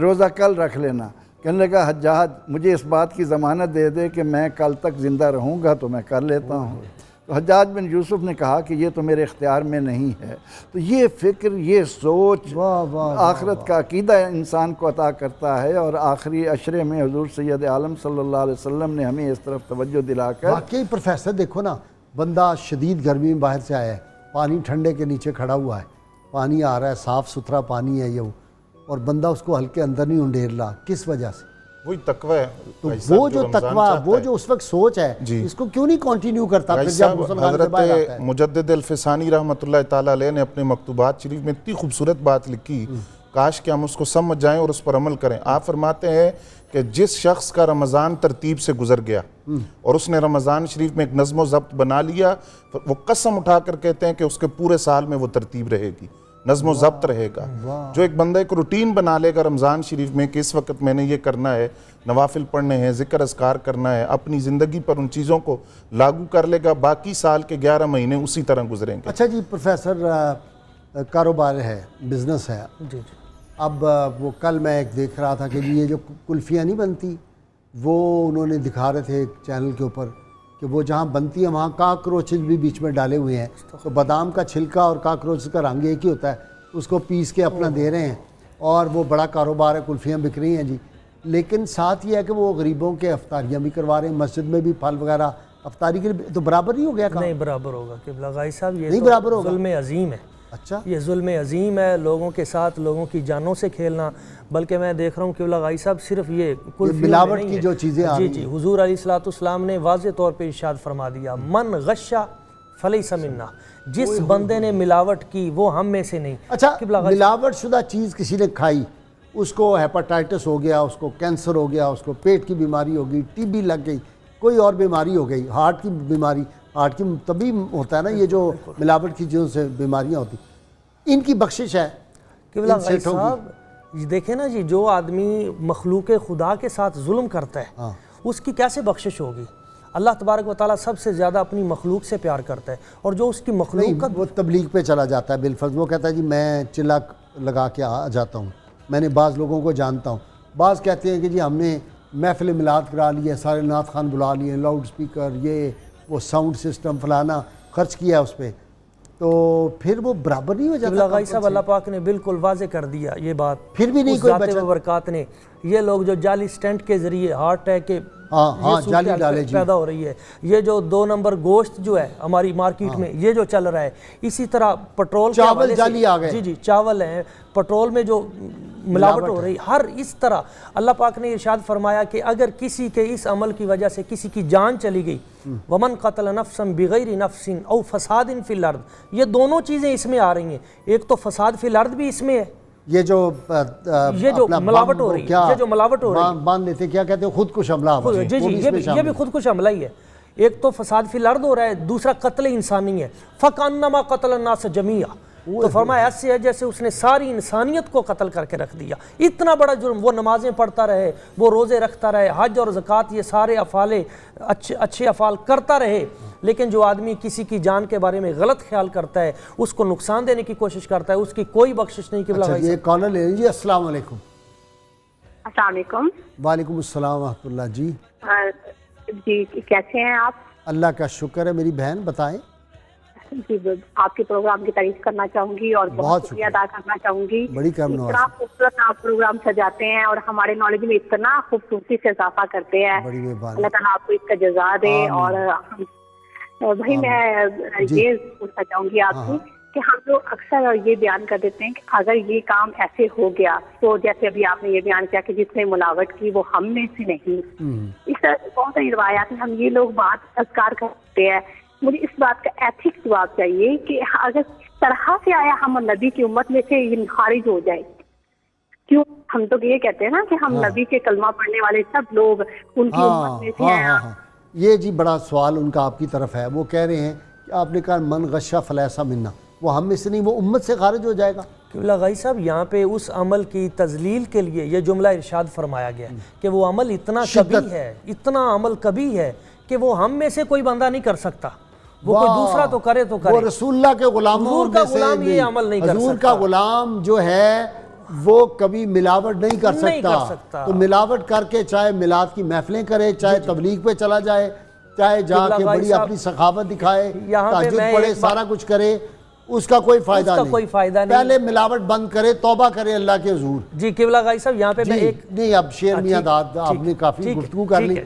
روزہ کل رکھ لینا۔ کہنے لگا حجاج مجھے اس بات کی ضمانت دے دے کہ میں کل تک زندہ رہوں گا تو میں کر لیتا ہوں۔ تو حجاج بن یوسف نے کہا کہ یہ تو میرے اختیار میں نہیں ہے۔ تو یہ فکر، یہ سوچ آخرت کا عقیدہ انسان کو عطا کرتا ہے، اور آخری عشرے میں حضور سید عالم صلی اللہ علیہ وسلم نے ہمیں اس طرف توجہ دلا کر۔ واقعی پروفیسر دیکھو نا، بندہ شدید گرمی میں باہر سے آیا ہے، پانی ٹھنڈے کے نیچے کھڑا ہوا ہے، پانی آ رہا ہے، صاف ستھرا پانی ہے یہ، اور بندہ اس کو ہلکے اندر نہیں انڈیر رہا، کس وجہ سے؟ وہی تقوی ہے۔ تو وہ جو تقوی، وہ جو اس وقت سوچ ہے، اس کو کیوں نہیں کنٹینیو کرتا پھر جب مسلمان کے باہر آتا ہے؟ مجدد الفسانی رحمۃ اللہ تعالیٰ علیہ نے اپنے مکتوبات شریف میں اتنی خوبصورت بات لکھی، کاش کہ ہم اس کو سمجھ جائیں اور اس پر عمل کریں۔ آپ فرماتے ہیں کہ جس شخص کا رمضان ترتیب سے گزر گیا اور اس نے رمضان شریف میں ایک نظم و ضبط بنا لیا، وہ قسم اٹھا کر کہتے ہیں کہ اس کے پورے سال میں وہ ترتیب رہے گی، نظم و ضبط رہے گا۔ جو ایک بندہ ایک روٹین بنا لے گا رمضان شریف میں کہ اس وقت میں نے یہ کرنا ہے، نوافل پڑھنے ہیں، ذکر اذکار کرنا ہے، اپنی زندگی پر ان چیزوں کو لاگو کر لے گا، باقی سال کے 11 مہینے اسی طرح گزریں گے۔ اچھا جی پروفیسر، کاروبار ہے، بزنس ہے، اب وہ کل میں ایک دیکھ رہا تھا کہ یہ جو کلفیاں نہیں بنتی، وہ انہوں نے دکھا رہے تھے ایک چینل کے اوپر کہ وہ جہاں بنتی ہیں وہاں کاکروچز بھی بیچ میں ڈالے ہوئے ہیں، تو بادام کا چھلکا اور کاکروچز کا رنگ ایک ہی ہوتا ہے، اس کو پیس کے اپنا دے رہے ہیں، اور وہ بڑا کاروبار ہے، کلفیاں بک رہی ہیں جی۔ لیکن ساتھ یہ ہے کہ وہ غریبوں کے افطاریاں بھی کروا رہے ہیں، مسجد میں بھی پھل وغیرہ افطاری کے لیے، تو برابر نہیں ہو گیا کام؟ نہیں برابر ہوگا قبلہ غائی صاحب، یہ نہیں برابر ہوگا، ظلم عظیم ہے۔ اچھا، یہ ظلم عظیم ہے، لوگوں کے ساتھ لوگوں کی جانوں سے کھیلنا۔ بلکہ میں دیکھ رہا ہوں قبلہ غائی صاحب صرف یہ ملاوٹ کی جو چیزیں آ رہی ہیں، جی حضور علیہ الصلوۃ والسلام نے واضح طور پہ ارشاد فرما دیا، من غشا فلیس منا، جس بندے نے ملاوٹ کی وہ ہم میں سے نہیں۔ اچھا، ملاوٹ شدہ چیز کسی نے کھائی، اس کو ہیپاٹائٹس ہو گیا، اس کو کینسر ہو گیا، اس کو پیٹ کی بیماری ہو گئی، ٹی بی لگ گئی، کوئی اور بیماری ہو گئی، ہارٹ کی بیماری، ہارٹ کی تبھی ہوتا ہے نا یہ جو ملاوٹ کی چیزوں سے بیماریاں ہوتی، ان کی بخشش ہے قبلہ غائی صاحب۔ دیکھیں نا جی، جو آدمی مخلوق خدا کے ساتھ ظلم کرتا ہے اس کی کیسے بخشش ہوگی؟ اللہ تبارک و تعالیٰ سب سے زیادہ اپنی مخلوق سے پیار کرتا ہے، اور جو اس کی مخلوق کا وہ تبلیغ پہ چلا جاتا ہے بالفرض، وہ کہتا ہے جی میں چلا لگا کے آ جاتا ہوں، میں نے بعض لوگوں کو جانتا ہوں، بعض کہتے ہیں کہ جی ہم نے محفل میلاد کرا لی ہے، سارے نعت خوان بلا لیے، لاؤڈ سپیکر، یہ وہ ساؤنڈ سسٹم فلانا خرچ کیا اس پہ، تو پھر وہ برابر نہیں ہو جاتا؟ قبلہ غائی صاحب اللہ پاک نے بالکل واضح کر دیا یہ بات، پھر بھی نہیں کوئی بچت برکات نے۔ یہ لوگ جو جعلی سٹنٹ کے ذریعے ہارٹ اٹیک کے جعلی ڈالے پیدا ہو رہی ہے، یہ جو 2 نمبر گوشت جو ہے ہماری مارکیٹ میں یہ جو چل رہا ہے، اسی طرح پٹرول چاول جعلی آ گئے، جی چاول ہیں، پٹرول میں جو ملاوٹ ہو رہی، ہر اس طرح اللہ پاک نے ارشاد فرمایا کہ اگر کسی کے اس عمل کی وجہ سے کسی کی جان چلی گئی، ومن قتل نفسا بغیر نفس او فساد فی الارض، یہ دونوں چیزیں اس میں آ رہی ہیں، ایک تو فساد فی الارض بھی اس میں ہے، یہ جو ملاوٹ ہو رہی ہے، یہ جو ملاوٹ ہو رہی ہے، باندھ لیتے کیا کہتے ہیں، خودکش حملہ، جی یہ بھی خودکش حملہ ہی ہے۔ ایک تو فساد فی الارض ہو رہا ہے، دوسرا قتل انسانی ہے، فکانما قتل الناس جمیعا، تو فرمایا ایسے ہے جیسے اس نے ساری انسانیت کو قتل کر کے رکھ دیا۔ اتنا بڑا جرم، وہ نمازیں پڑھتا رہے، وہ روزے رکھتا رہے، حج اور زکوٰۃ یہ سارے افعال اچھے افعال کرتا رہے، لیکن جو آدمی کسی کی جان کے بارے میں غلط خیال کرتا ہے، اس کو نقصان دینے کی کوشش کرتا ہے، اس کی کوئی بخشش نہیں۔ اچھا یہ کالر لے جی، السلام علیکم۔ السلام علیکم۔ وعلیکم السلام ورحمۃ اللہ۔ جی کیسے ہیں آپ؟ اللہ کا شکر ہے، میری بہن بتائیں۔ جی آپ کے پروگرام کی تعریف کرنا چاہوں گی اور بہت شکریہ ادا کرنا چاہوں گی، بڑی کرم نواز، اتنا خوبصورت آپ پروگرام سجاتے ہیں اور ہمارے نالج میں اتنا خوبصورتی سے اضافہ کرتے ہیں، اللہ تعالیٰ آپ کو اس کا جزا دے۔ اور بھائی میں یہ پوچھنا چاہوں گی آپ سے کہ ہم لوگ اکثر یہ بیان کر دیتے ہیں کہ اگر یہ کام ایسے ہو گیا تو جیسے ابھی آپ نے یہ بیان کیا کہ جس نے ملاوٹ کی وہ ہم میں سے نہیں، اس طرح بہت ساری روایات میں ہم یہ لوگ بات اذکار کرتے ہیں، مجھے اس بات کا ایتھکس جواب چاہیے کہ اگر طرح سے آیا ہم نبی کی امت میں سے یہ خارج ہو جائے؟ کیوں ہم تو یہ کہتے ہیں نا کہ ہم نبی کے کلمہ پڑھنے والے سب لوگ ان کی امت میں سے ہیں. یہ جی بڑا سوال ان کا آپ کی طرف ہے. وہ کہہ رہے ہیں کہ آپ نے کہا من غشہ فلیس منا، وہ ہم میں سے نہیں، وہ امت سے خارج ہو جائے گا. قبلہ غائی صاحب یہاں پہ اس عمل کی تذلیل کے لیے یہ جملہ ارشاد فرمایا گیا کہ وہ عمل اتنا کبھی ہے، اتنا عمل کبھی ہے کہ وہ ہم میں سے کوئی بندہ نہیں کر سکتا، وہ کوئی دوسرا تو کرے تو کرے. وہ رسول اللہ کے غلاموں حضور کا غلام یہ عمل نہیں کر سکتا. حضور کا غلام جو ہے وہ کبھی ملاوٹ نہیں کر سکتا. تو ملاوٹ کر کے چاہے میلاد کی محفلیں کرے، چاہے تبلیغ پہ چلا جائے، چاہے جا کے بڑی اپنی سخاوت دکھائے، تہجد پڑھے، سارا کچھ کرے، اس کا کوئی فائدہ نہیں. پہلے ملاوٹ بند کرے، توبہ کرے اللہ کے حضور. جی قبلہ غائی صاحب یہاں پہ میں ایک نہیں، اب شیر میاں داد آپ نے کافی گفتگو کر لی،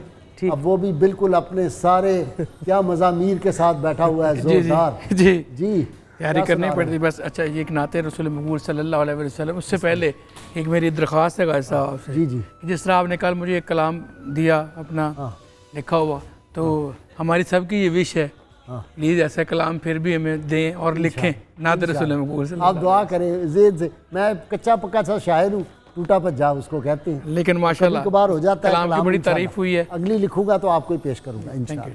اب وہ بھی بالکل اپنے سارے کیا مضامیر کے ساتھ بیٹھا ہوا ہے زوردار. جی تیاری کرنی پڑتی بس. اچھا یہ ایک نعت رسول مقبول صلی اللہ علیہ وسلم، اس سے پہلے ایک میری درخواست ہے غازی صاحب سے. جی جس طرح آپ نے کل مجھے ایک کلام دیا اپنا لکھا ہوا، تو ہماری سب کی یہ وش ہے پلیز ایسا کلام پھر بھی ہمیں دیں اور لکھیں نعت رسول مقبول صلی اللہ علیہ وسلم. آپ دعا کریں زید سے. میں کچا پکا سا شاعر ہوں، ٹوٹا پجا اس کو کہتے ہیں، لیکن ماشاءاللہ کبھار ہو جاتا ہے. کلام کی بڑی تعریف ہوئی ہے. اگلی لکھوں گا تو آپ کو ہی پیش کروں گا انشاءاللہ.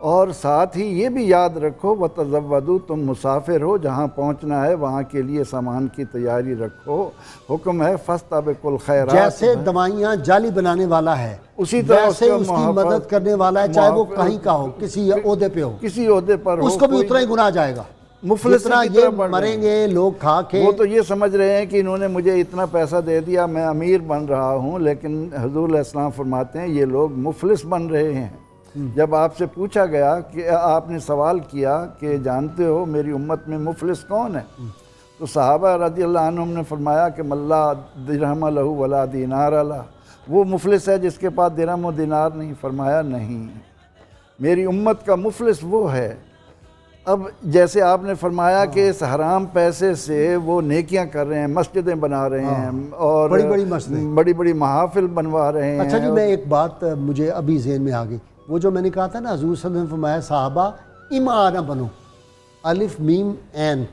اور ساتھ ہی یہ بھی یاد رکھو وَتَزَوَّدُوا، تم مسافر ہو، جہاں پہنچنا ہے وہاں کے لیے سامان کی تیاری رکھو۔ حکم ہے فَاسْتَبِقُوا الْخَيْرَاتِ، جیسے دوائیاں جالی بنانے والا ہے اسی طرح ویسے اس کی مدد کرنے والا ہے، چاہے وہ کہیں کا ہو، کسی عہدے پہ ہو، کسی عہدے پر ہو، اس کو بھی اتنا ہی گناہ جائے گا مفلس جتنا کی یہ طرح بڑھ رہے مریں گے لوگ کھا کے۔ وہ تو یہ سمجھ رہے ہیں کہ انہوں نے مجھے اتنا پیسہ دے دیا میں امیر بن رہا ہوں، لیکن حضور علیہ السلام فرماتے ہیں یہ لوگ مفلس بن رہے ہیں۔ جب آپ سے پوچھا گیا کہ آپ نے سوال کیا کہ جانتے ہو میری امت میں مفلس کون ہے، تو صحابہ رضی اللہ عنہم نے فرمایا کہ من لا درہم لہ ولا دینار لہ، وہ مفلس ہے جس کے پاس درہم و دینار نہیں۔ فرمایا نہیں، میری امت کا مفلس وہ ہے۔ اب جیسے آپ نے فرمایا کہ اس حرام پیسے سے وہ نیکیاں کر رہے ہیں، مسجدیں بنا رہے ہیں اور بڑی بڑی محافل بنوا رہے ہیں۔ اچھا جی، میں ایک بات مجھے ابھی ذہن میں آ گئی، وہ جو میں نے کہا تھا نا حضور صلی اللہ علیہ وسلم نے فرمایا صحابہ اما نہ بنو، الف میم عین،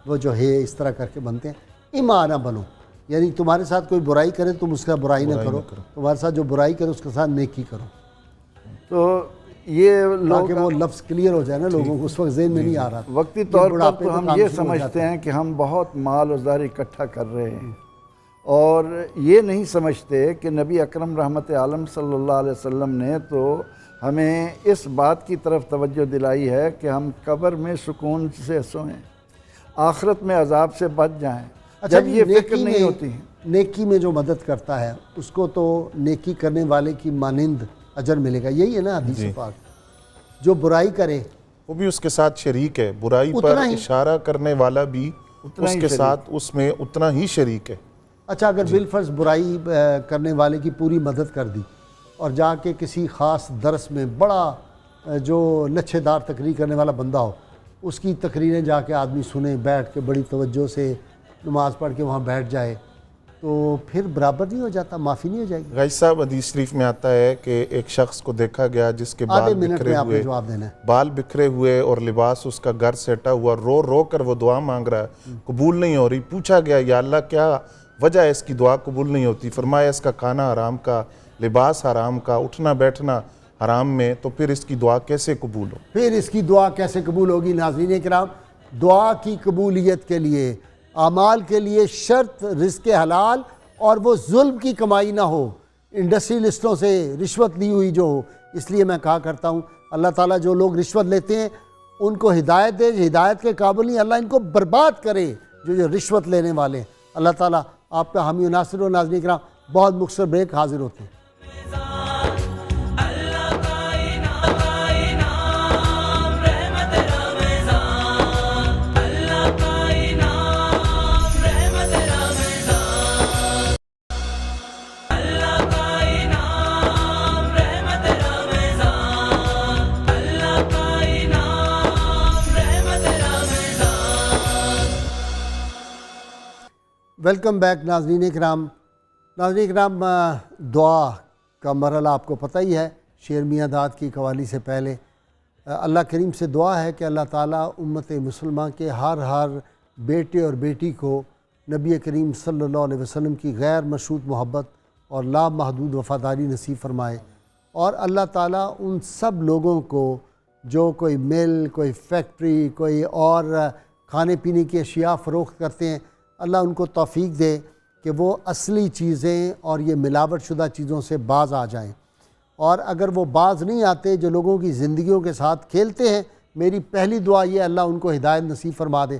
وہ جو ہے اس طرح کر کے بنتے ہیں، اما نہ بنو، یعنی تمہارے ساتھ کوئی برائی کرے تم اس کا برائی نہ کرو، تمہارے ساتھ جو برائی کرے اس کے ساتھ نیکی کرو۔ تو یہ تاکہ وہ لفظ کلیئر ہو جائے نا لوگوں کو، اس وقت ذہن میں نہیں آ رہا۔ وقتی طور پر تو ہم یہ سمجھتے ہیں کہ ہم بہت مال و زر اکٹھا کر رہے ہیں، اور یہ نہیں سمجھتے کہ نبی اکرم رحمت عالم صلی اللہ علیہ وسلم نے تو ہمیں اس بات کی طرف توجہ دلائی ہے کہ ہم قبر میں سکون سے سوئیں، آخرت میں عذاب سے بچ جائیں۔ جب یہ فکر نہیں ہوتی، نیکی میں جو مدد کرتا ہے اس کو تو نیکی کرنے والے کی مانند اجر ملے گا، یہی ہے نا حدیث پاک۔ جو برائی کرے وہ بھی اس کے ساتھ شریک ہے، برائی پر اشارہ کرنے والا بھی اس کے ساتھ اس میں اتنا ہی شریک ہے۔ اچھا، اگر بالفرض برائی کرنے والے کی پوری مدد کر دی اور جا کے کسی خاص درس میں بڑا جو لچھے دار تقریر کرنے والا بندہ ہو، اس کی تقریریں جا کے آدمی سنے بیٹھ کے بڑی توجہ سے، نماز پڑھ کے وہاں بیٹھ جائے، تو پھر برابر نہیں ہو جاتا، معافی نہیں ہو جائے گی؟ غازی صاحب حدیث شریف میں آتا ہے کہ ایک شخص کو دیکھا گیا جس کے بال بکھرے ہوئے اور لباس اس کا گھر سیٹا ہوا، رو رو کر وہ دعا مانگ رہا ہے، قبول نہیں ہو رہی۔ پوچھا گیا یا اللہ کیا وجہ ہے اس کی دعا قبول نہیں ہوتی؟ فرمایا اس کا کھانا حرام کا، لباس حرام کا، اٹھنا بیٹھنا حرام میں، تو پھر اس کی دعا کیسے قبول ہو؟ پھر اس کی دعا کیسے قبول ہوگی؟ ناظرین کرام، دعا کی قبولیت کے لیے، اعمال کے لیے شرط رزق حلال اور وہ ظلم کی کمائی نہ ہو، انڈسٹریلسٹوں سے رشوت لی ہوئی جو ہو۔ اس لیے میں کہا کرتا ہوں اللہ تعالیٰ جو لوگ رشوت لیتے ہیں ان کو ہدایت دے، ہدایت کے قابل نہیں، اللہ ان کو برباد کرے جو رشوت لینے والے ہیں۔ اللہ تعالیٰ آپ کا حامی و ناصر و ناظرین کرام، بہت مختصر بریک، حاضر ہوتے ہیں۔ ویلکم بیک ناظرین کرام۔ ناظرین کرام، دعا کا مرحلہ آپ کو پتہ ہی ہے، شیر میاں داد کی قوالی سے پہلے اللہ کریم سے دعا ہے کہ اللہ تعالیٰ امت مسلمہ کے ہر بیٹے اور بیٹی کو نبی کریم صلی اللہ علیہ وسلم کی غیر مشروط محبت اور لامحدود وفاداری نصیب فرمائے، اور اللہ تعالیٰ ان سب لوگوں کو جو کوئی مل، کوئی فیکٹری، کوئی اور کھانے پینے کی اشیاء فروخت کرتے ہیں، اللہ ان کو توفیق دے کہ وہ اصلی چیزیں اور یہ ملاوٹ شدہ چیزوں سے باز آ جائیں، اور اگر وہ باز نہیں آتے جو لوگوں کی زندگیوں کے ساتھ کھیلتے ہیں، میری پہلی دعا یہ اللہ ان کو ہدایت نصیب فرما دے،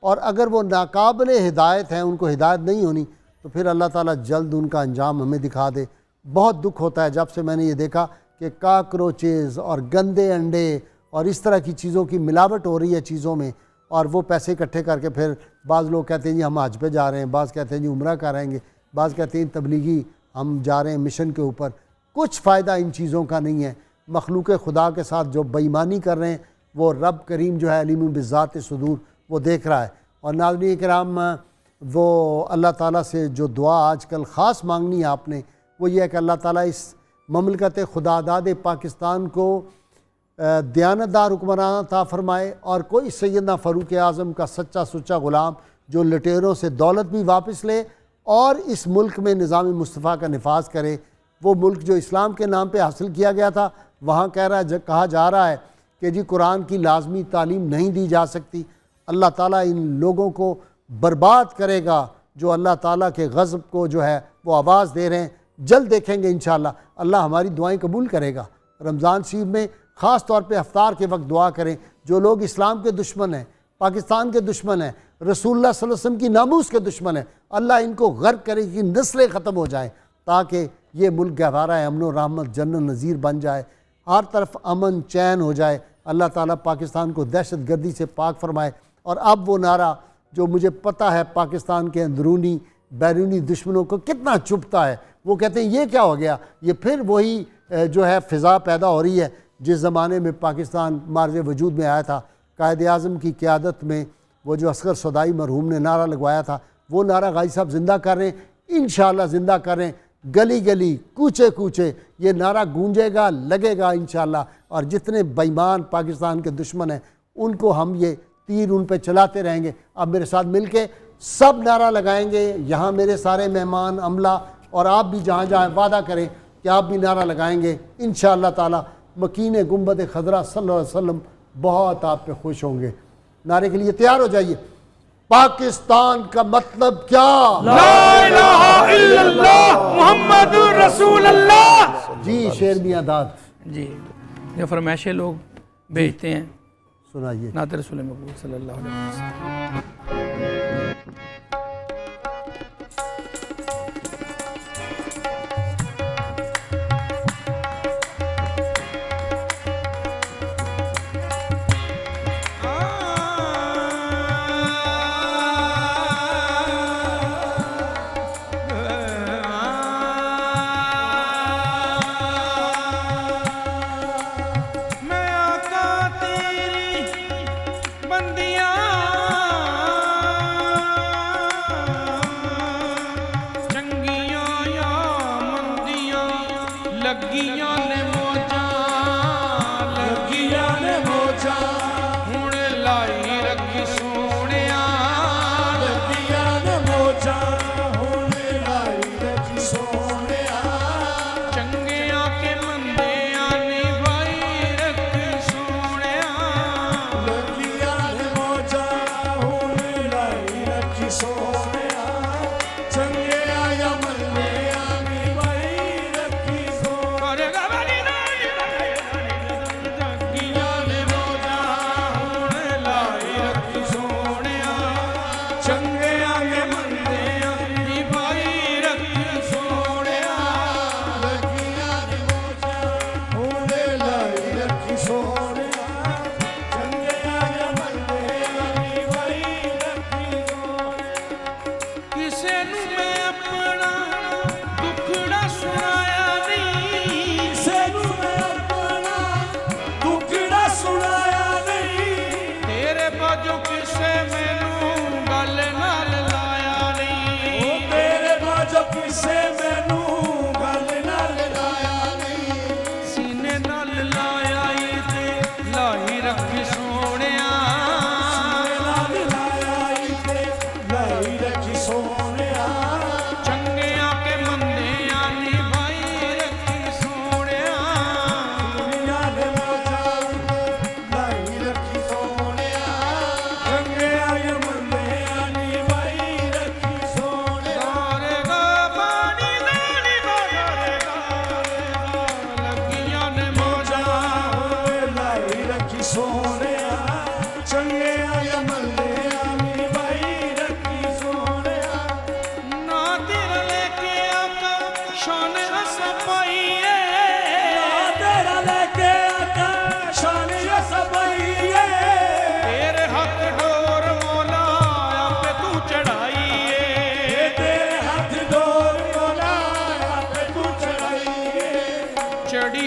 اور اگر وہ ناقابل ہدایت ہیں، ان کو ہدایت نہیں ہونی، تو پھر اللہ تعالیٰ جلد ان کا انجام ہمیں دکھا دے۔ بہت دکھ ہوتا ہے جب سے میں نے یہ دیکھا کہ کاکروچز اور گندے انڈے اور اس طرح کی چیزوں کی ملاوٹ ہو رہی ہے چیزوں میں، اور وہ پیسے اکٹھے کر کے پھر بعض لوگ کہتے ہیں جی ہم حج پہ جا رہے ہیں، بعض کہتے ہیں جی عمرہ کریں گے، بعض کہتے ہیں تبلیغی ہم جا رہے ہیں مشن کے اوپر۔ کچھ فائدہ ان چیزوں کا نہیں ہے۔ مخلوق خدا کے ساتھ جو بے ایمانی کر رہے ہیں وہ رب کریم جو ہے علیم بذات صدور وہ دیکھ رہا ہے۔ اور ناظرین کرام، وہ اللہ تعالیٰ سے جو دعا آج کل خاص مانگنی ہے آپ نے، وہ یہ ہے کہ اللہ تعالیٰ اس مملکت خدا داد پاکستان کو دیانتدار حکمران عطا فرمائے، اور کوئی سیدنا فاروق اعظم کا سچا سچا غلام جو لٹیروں سے دولت بھی واپس لے اور اس ملک میں نظام مصطفیٰ کا نفاذ کرے۔ وہ ملک جو اسلام کے نام پہ حاصل کیا گیا تھا وہاں کہا جا رہا ہے کہ جی قرآن کی لازمی تعلیم نہیں دی جا سکتی. اللہ تعالیٰ ان لوگوں کو برباد کرے گا جو اللہ تعالیٰ کے غضب کو جو ہے وہ آواز دے رہے ہیں. جلد دیکھیں گے انشاءاللہ. اللہ ہماری دعائیں قبول کرے گا. رمضان شریف میں خاص طور پہ افطار کے وقت دعا کریں. جو لوگ اسلام کے دشمن ہیں، پاکستان کے دشمن ہیں، رسول اللہ صلی اللہ علیہ وسلم کی ناموس کے دشمن ہیں، اللہ ان کو غرق کرے کہ نسلیں ختم ہو جائیں تاکہ یہ ملک گہوارہ امن و رحمت جنت نظیر بن جائے، ہر طرف امن چین ہو جائے. اللہ تعالیٰ پاکستان کو دہشت گردی سے پاک فرمائے. اور اب وہ نعرہ جو مجھے پتہ ہے پاکستان کے اندرونی بیرونی دشمنوں کو کتنا چبھتا ہے، وہ کہتے ہیں یہ کیا ہو گیا. یہ پھر وہی جو ہے فضا پیدا ہو رہی ہے جس زمانے میں پاکستان مارز وجود میں آیا تھا. قائد اعظم کی قیادت میں وہ جو اصغر صدائی مرحوم نے نعرہ لگوایا تھا، وہ نعرہ غازی صاحب زندہ کر رہے ہیں. انشاءاللہ زندہ کر رہے ہیں. گلی گلی کوچے کوچے یہ نعرہ گونجے گا، لگے گا انشاءاللہ. اور جتنے بےایمان پاکستان کے دشمن ہیں ان کو ہم یہ تیر ان پہ چلاتے رہیں گے. اب میرے ساتھ مل کے سب نعرہ لگائیں گے. یہاں میرے سارے مہمان عملہ اور آپ بھی جہاں جہاں وعدہ کریں کہ آپ بھی نعرہ لگائیں گے انشاءاللہ تعالی. مکین گنبد خضرا صلی اللہ علیہ وسلم بہت آپ پہ خوش ہوں گے. نعرے کے لیے تیار ہو جائیے. پاکستان کا مطلب کیا؟ لا الہ الا اللہ محمد رسول اللہ. جی شیر میاں داد جی یہ فرمائشیں لوگ بھیجتے ہیں، سنائیے. نعت رسول مقبول صلی اللہ علیہ وسلم.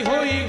ہوئی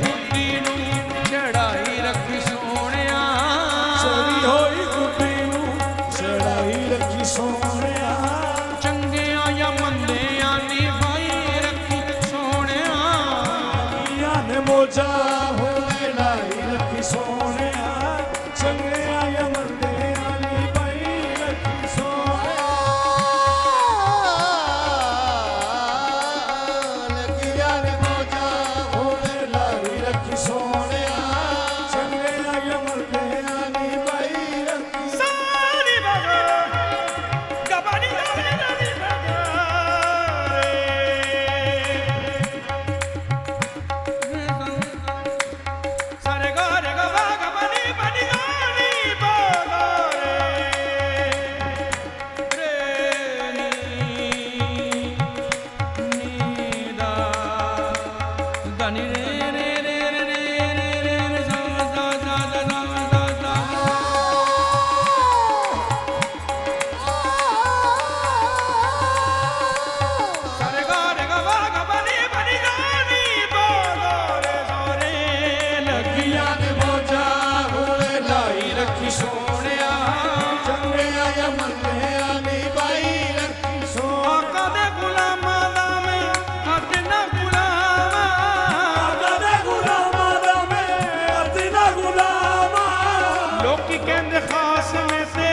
ਹਾਸ ਮੈਂ ਤੇ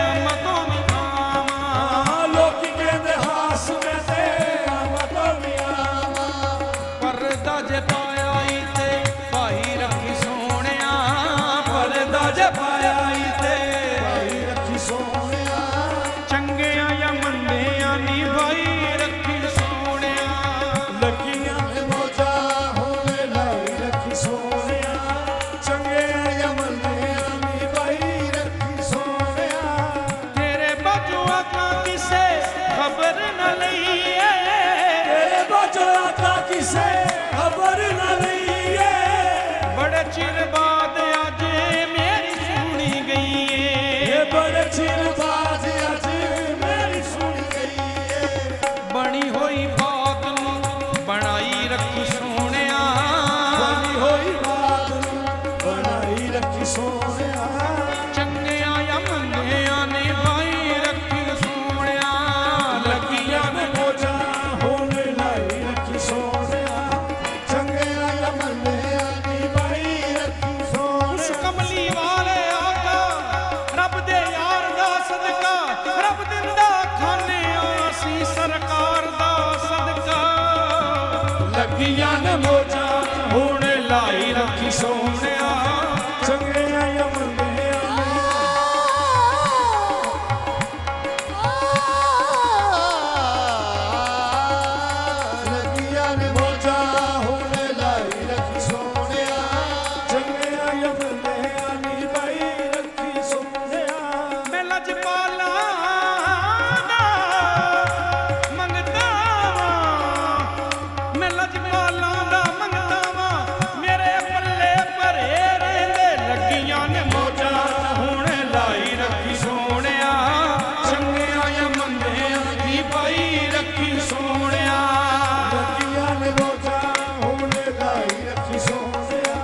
ਅਮਤੋਂ ਵੀ ਆਵਾਂ ਲੋਕੀ ਕਹਿੰਦੇ ਹਾਸ ਮੈਂ ਤੇ ਅਮਤੋਂ ਵੀ ਆਵਾਂ ਪਰਦਾ ਜੇ ਪਾਇਆ ਈ ਤੇ ਭਾਈ ਰੱਖੀ ਸੋਹਣਿਆ ਪਰਦਾ ਜੇ ਪਾਇਆ ਈ ਤੇ ਭਾਈ ਰੱਖੀ ਸੋਹਣਿਆ ਚੰਗਿਆਂ ਜਾਂ ਮੰਦਿਆਂ ਨੀ ਭਾਈ ਰੱਖੀ ਸੋਹਣਿਆ ਲੱਗੀਆਂ ਨੇ ਮੋਜਾਂ ਹੋਵੇ ਲਾਈ ਰੱਖੀ ਸੋਹਣਿਆ ਚੰਗਿਆਂ ਜਾਂ ਮੰਦਿਆਂ ਨੀ ਭਾਈ ਰੱਖੀ ਸੋਹਣਿਆ ਤੇਰੇ ਬਾਝੋਂ ਆਕਾਂ ਕਿਸੇ ਖਬਰ ਨਾ ਲਈਏ ਤੇਰੇ ਬਾਝੋਂ ਆਕਾਂ ਕਿਸੇ ਖਬਰ ਨਾ ਲਈਏ ਬੜੇ ਚਿਰ ਬਾਅਦ ਅੱਜ ਮੇਰੀ ਸੁਣੀ ਗਈ ਏ ਬੜੇ ਚਿਰ ਬਾਅਦ ਅੱਜ ਮੇਰੀ ਸੁਣੀ ਗਈ ਏ ਬਣੀ ਹੋਈ ਬਾਤ ਨੂੰ ਬਣਾਈ ਰੱਖੀ ਸੋਹਣਿਆ ਬਣੀ ਹੋਈ ਬਾਤ ਨੂੰ ਬਣਾਈ ਰੱਖੀ ਸੋਹਣਿਆ ਚੰਗਿਆਂ ਜਾਂ ਮੰਦਿਆਂ ਨੇ ਭਾਈ ਰੱਖੀ ਸੋਹਣਿਆ ਲੱਗੀਆਂ ਨੇ ਮੋਜਾਂ ਹੋਣ ਲਾਈ ਰੱਖੀ ਸੋਹਣਿਆ ਚੰਗਿਆਂ ਜਾਂ ਮੰਦਿਆਂ ਨੇ ਭਾਈ ਰੱਖੀ ਸੋਹਣਿਆ ਉਸ ਕਮਲੀ ਵਾਲੇ ਆਕਾ ਰੱਬ ਦੇ ਯਾਰ ਦਾ ਸਦਕਾ ਰੱਬ ਦਿੰਦਾ ਖਾਨਿਆਂ ਅਸੀਂ ਸਰਕਾਰ ਦਾ ਸਦਕਾ ਲੱਗੀਆਂ ਨੇ ਮੋਜਾਂ ਹੁਣ ਲਾਈ ਰੱਖੀ ਸੋਹਣਿਆ ਚੰਗਿਆਂ ਜਾਂ ਮੰਦਿਆਂ ਲੱਗੀਆਂ ਨੇ ਮੋਜਾਂ ਹੁਣ ਲਾਈ ਰੱਖੀ ਸੋਹਣਿਆ ਚੰਗਿਆਂ ਜਾਂ ਮੰਦਿਆਂ ਨੀ ਭਾਈ ਰੱਖੀ ਸੋਹਣਿਆ ਮੈਂ ਲਜਪਾਲਾਂ ਦਾ ਮੰਗਦਾ ਵਾਂ ਮੈਂ ਲਜਪਾਲਾਂ ਦਾ ਮੰਗਦਾ ਵਾਂ ਮੇਰੇ ਪੱਲੇ ਭਰੇ ਰਹਿੰਦੇ ਲੱਗੀਆਂ ਨੇ ਮੋਜਾਂ ਹੁਣ ਲਾਈ ਰੱਖੀ ਸੋਹਣਿਆ ਚੰਗਿਆਂ ਜਾਂ ਮੰਦਿਆਂ ਦੀ ਭਾਈ ਰੱਖੀ ਸੋਹਣਿਆ ਲੱਗੀਆਂ ਨੇ ਮੋਜਾਂ ਹੁਣ ਲਾਈ ਰੱਖੀ ਸੋਹਣਿਆ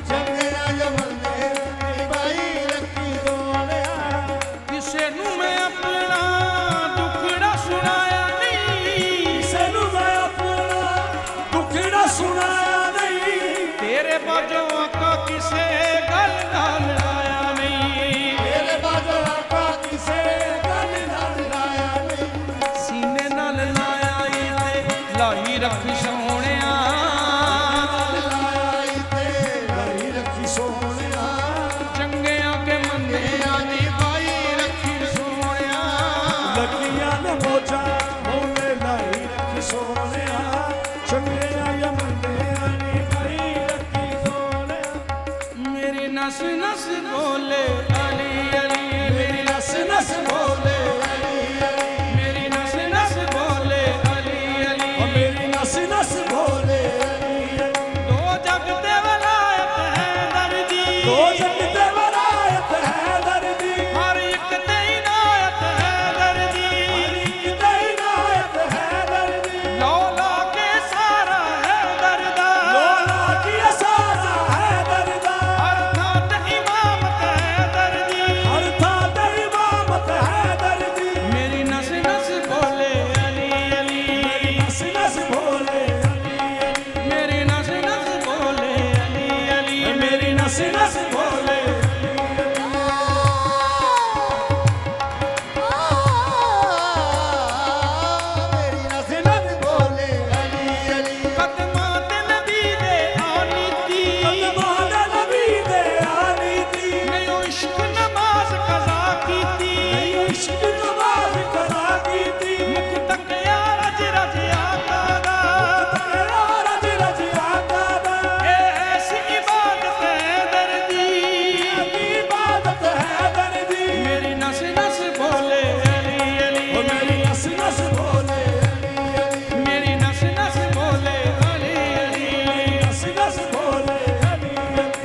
ਚੰਗਿਆਂ ਜਾਂ ਮੰਦਿਆਂ ਦੀ ਭਾਈ ਰੱਖੀ ਸੋਹਣਿਆ ਕਿਸੇ ਨੂੰ ਮੈਂ ਆਪਣਾ ਦੁੱਖੜਾ ਸੁਣਾਇਆ ਨਹੀਂ ਕਿਸੇ ਨੂੰ ਮੈਂ ਆਪਣਾ ਦੁੱਖੜਾ ਸੁਣਾਇਆ ਨਹੀਂ ਤੇਰੇ ਬਾਝੋਂ ਆਕਾ ਕਿਸੇ ਗੱਲ ਨਾਲ ਆਇਆ ਨਹੀਂ ਤੇਰੇ ਬਾਝੋਂ ਆਕਾ ਕਿਸੇ ਗੱਲ ਨਾਲ ਆਇਆ ਨਹੀਂ ਸੀਨੇ ਨਾਲ ਲਾਇਆ ਈ ਤੇ ਲਾਈ ਰੱਖੀ ਸੋਹਣਿਆ ਲਾਇਆ ਈ ਤੇ ਲਾਈ ਰੱਖੀ ਸੋਹਣਿਆ ਚੰਗਿਆਂ ਕੇ ਮੰਦਿਆਂ ਦੀ ਭਾਈ ਰੱਖੀ ਸੋਹਣਿਆ ਲੱਗੀਆਂ ਨੇ ਮੋਜਾਂ ਹੋਵੇ ਲਾਈ ਰੱਖੀ ਸੋਹਣਿਆ ਚੰਗਿਆਂ ਜਾਂ ਮੰਦਿਆਂ ਦੀ ਭਾਈ ਰੱਖੀ ਸੋਹਣਿਆ ਮੇਰੀ ਨਸ ਨਸ ਬੋਲੇ ਅਲੀ ਅਲੀ ਮੇਰੀ ਨਸ ਨਸ ਬੋਲੇ ਅਲੀ ਅਲੀ ਮੇਰੀ ਨਸ ਨਸ ਬੋਲੇ ਅਲੀ ਅਲੀ ਮੇਰੀ ਨਸ ਨਸ ਬੋਲੇ ਅਲੀ ਅਲੀ ਦੋ ਜਗ ਤੇ ਵਲਾਇਤ ਹੈ ਦਰਦੀ ਦੋ ਜਗ ਤੇ ਵਲਾਇਤ ਹੈ ਦਰਦੀ ਹਰ ਇੱਕ ਤੇ ਇਨਾਇਤ ਹੈ ਦਰਦੀ ਹਰ ਇੱਕ ਤੇ ਇਨਾਇਤ ਹੈ ਦਰਦੀ ਲੋ ਲਾ ਕੇ ਸਾਰਾ ਹੈ ਦਰਦਾ ਲੋ ਲਾ ਕੇ ਸਾਰਾ ਹੈ ਦਰਦਾ ਹਰ ਥਾਂ ਤੇ ਇਮਾਮਤ ਹੈ ਦਰਦੀ ਹਰ ਥਾਂ ਤੇ ਇਮਾਮਤ ਹੈ ਦਰਦੀ ਮੇਰੀ ਨਸ ਨਸ ਬੋਲੇ ਅਲੀ ਅਲੀ ਮੇਰੀ ਨਸ ਨਸ ਬੋਲੇ ਅਲੀ ਅਲੀ ਮੇਰੀ ਨਸ ਨਸ ਬੋਲੇ ਅਲੀ ਅਲੀ ਮੇਰੀ ਨਸ ਨਸ ਬੋਲੇ ਮੇਰੀ ਨਸ ਨਸ ਬੋਲੇ ਅਲੀ ਅਲੀ ਕਦਮਾਂ ਤੇ ਨਬੀ ਦੇ ਆਨੀਤੀ ਕਦਮਾਂ ਤੇ ਨਬੀ ਦੇ ਆਨੀਤੀ ਨਹੀਂ ਇਸ਼ਕ ਨਮਾਜ਼ ਕਜ਼ਾ ਕੀਤੀ ਨਹੀਂ ਇਸ਼ਕ ਨਮਾਜ਼ ਕਜ਼ਾ ਕੀਤੀ ਮੁਖ ਤੱਕਿਆ ਰਜ ਰਜ ਆਕਾ ਦਾ ਤੱਕਿਆ ਰਜ ਰਜ ਆਕਾ ਦਾ ਇਹ ਐਸੀ ਇਬਾਦਤ ਹੈ ਦਰਦੀ ਇਬਾਦਤ ਹੈ ਦਰਦੀ ਮੇਰੀ ਨਸ ਨਸ ਬੋਲੇ ਅਲੀ ਅਲੀ ਮੇਰੀ ਨਸ ਨਸ ਬੋਲੇ ਅਲੀ ਅਲੀ ਮੇਰੀ ਨਸ ਨਸ ਬੋਲੇ ਅਲੀ ਅਲੀ ਮੇਰੀ ਨਸ ਨਸ ਬੋਲੇ ਅਲੀ ਅਲੀ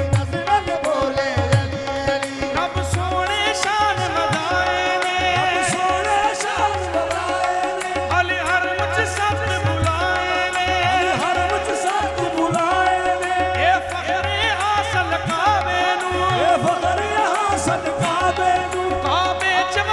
ਨਸ ਨਸ ਬੋਲੇ ਅਲੀ ਅਲੀ ਰੱਬ ਸੋਹਣੇ ਸ਼ਾਨ ਵਧਾਏ ਨੇ ਰੱਬ ਸੋਹਣੇ ਸ਼ਾਨ ਵਧਾਏ ਨੇ ਅਲੀ ਹਰਮ ਚ ਸੱਤ ਬੁਲਾਏ ਨੇ ਅਲੀ ਹਰਮ ਚ ਸੱਤ ਬੁਲਾਏ ਨੇ ਇਹ ਫਖਰੇ ਹਾਸਲ ਕਾਬੇ ਨੂੰ ਇਹ ਫਖਰੇ ਹਾਸਲ ਕਾਬੇ ਨੂੰ ਕਾਬੇ ਚ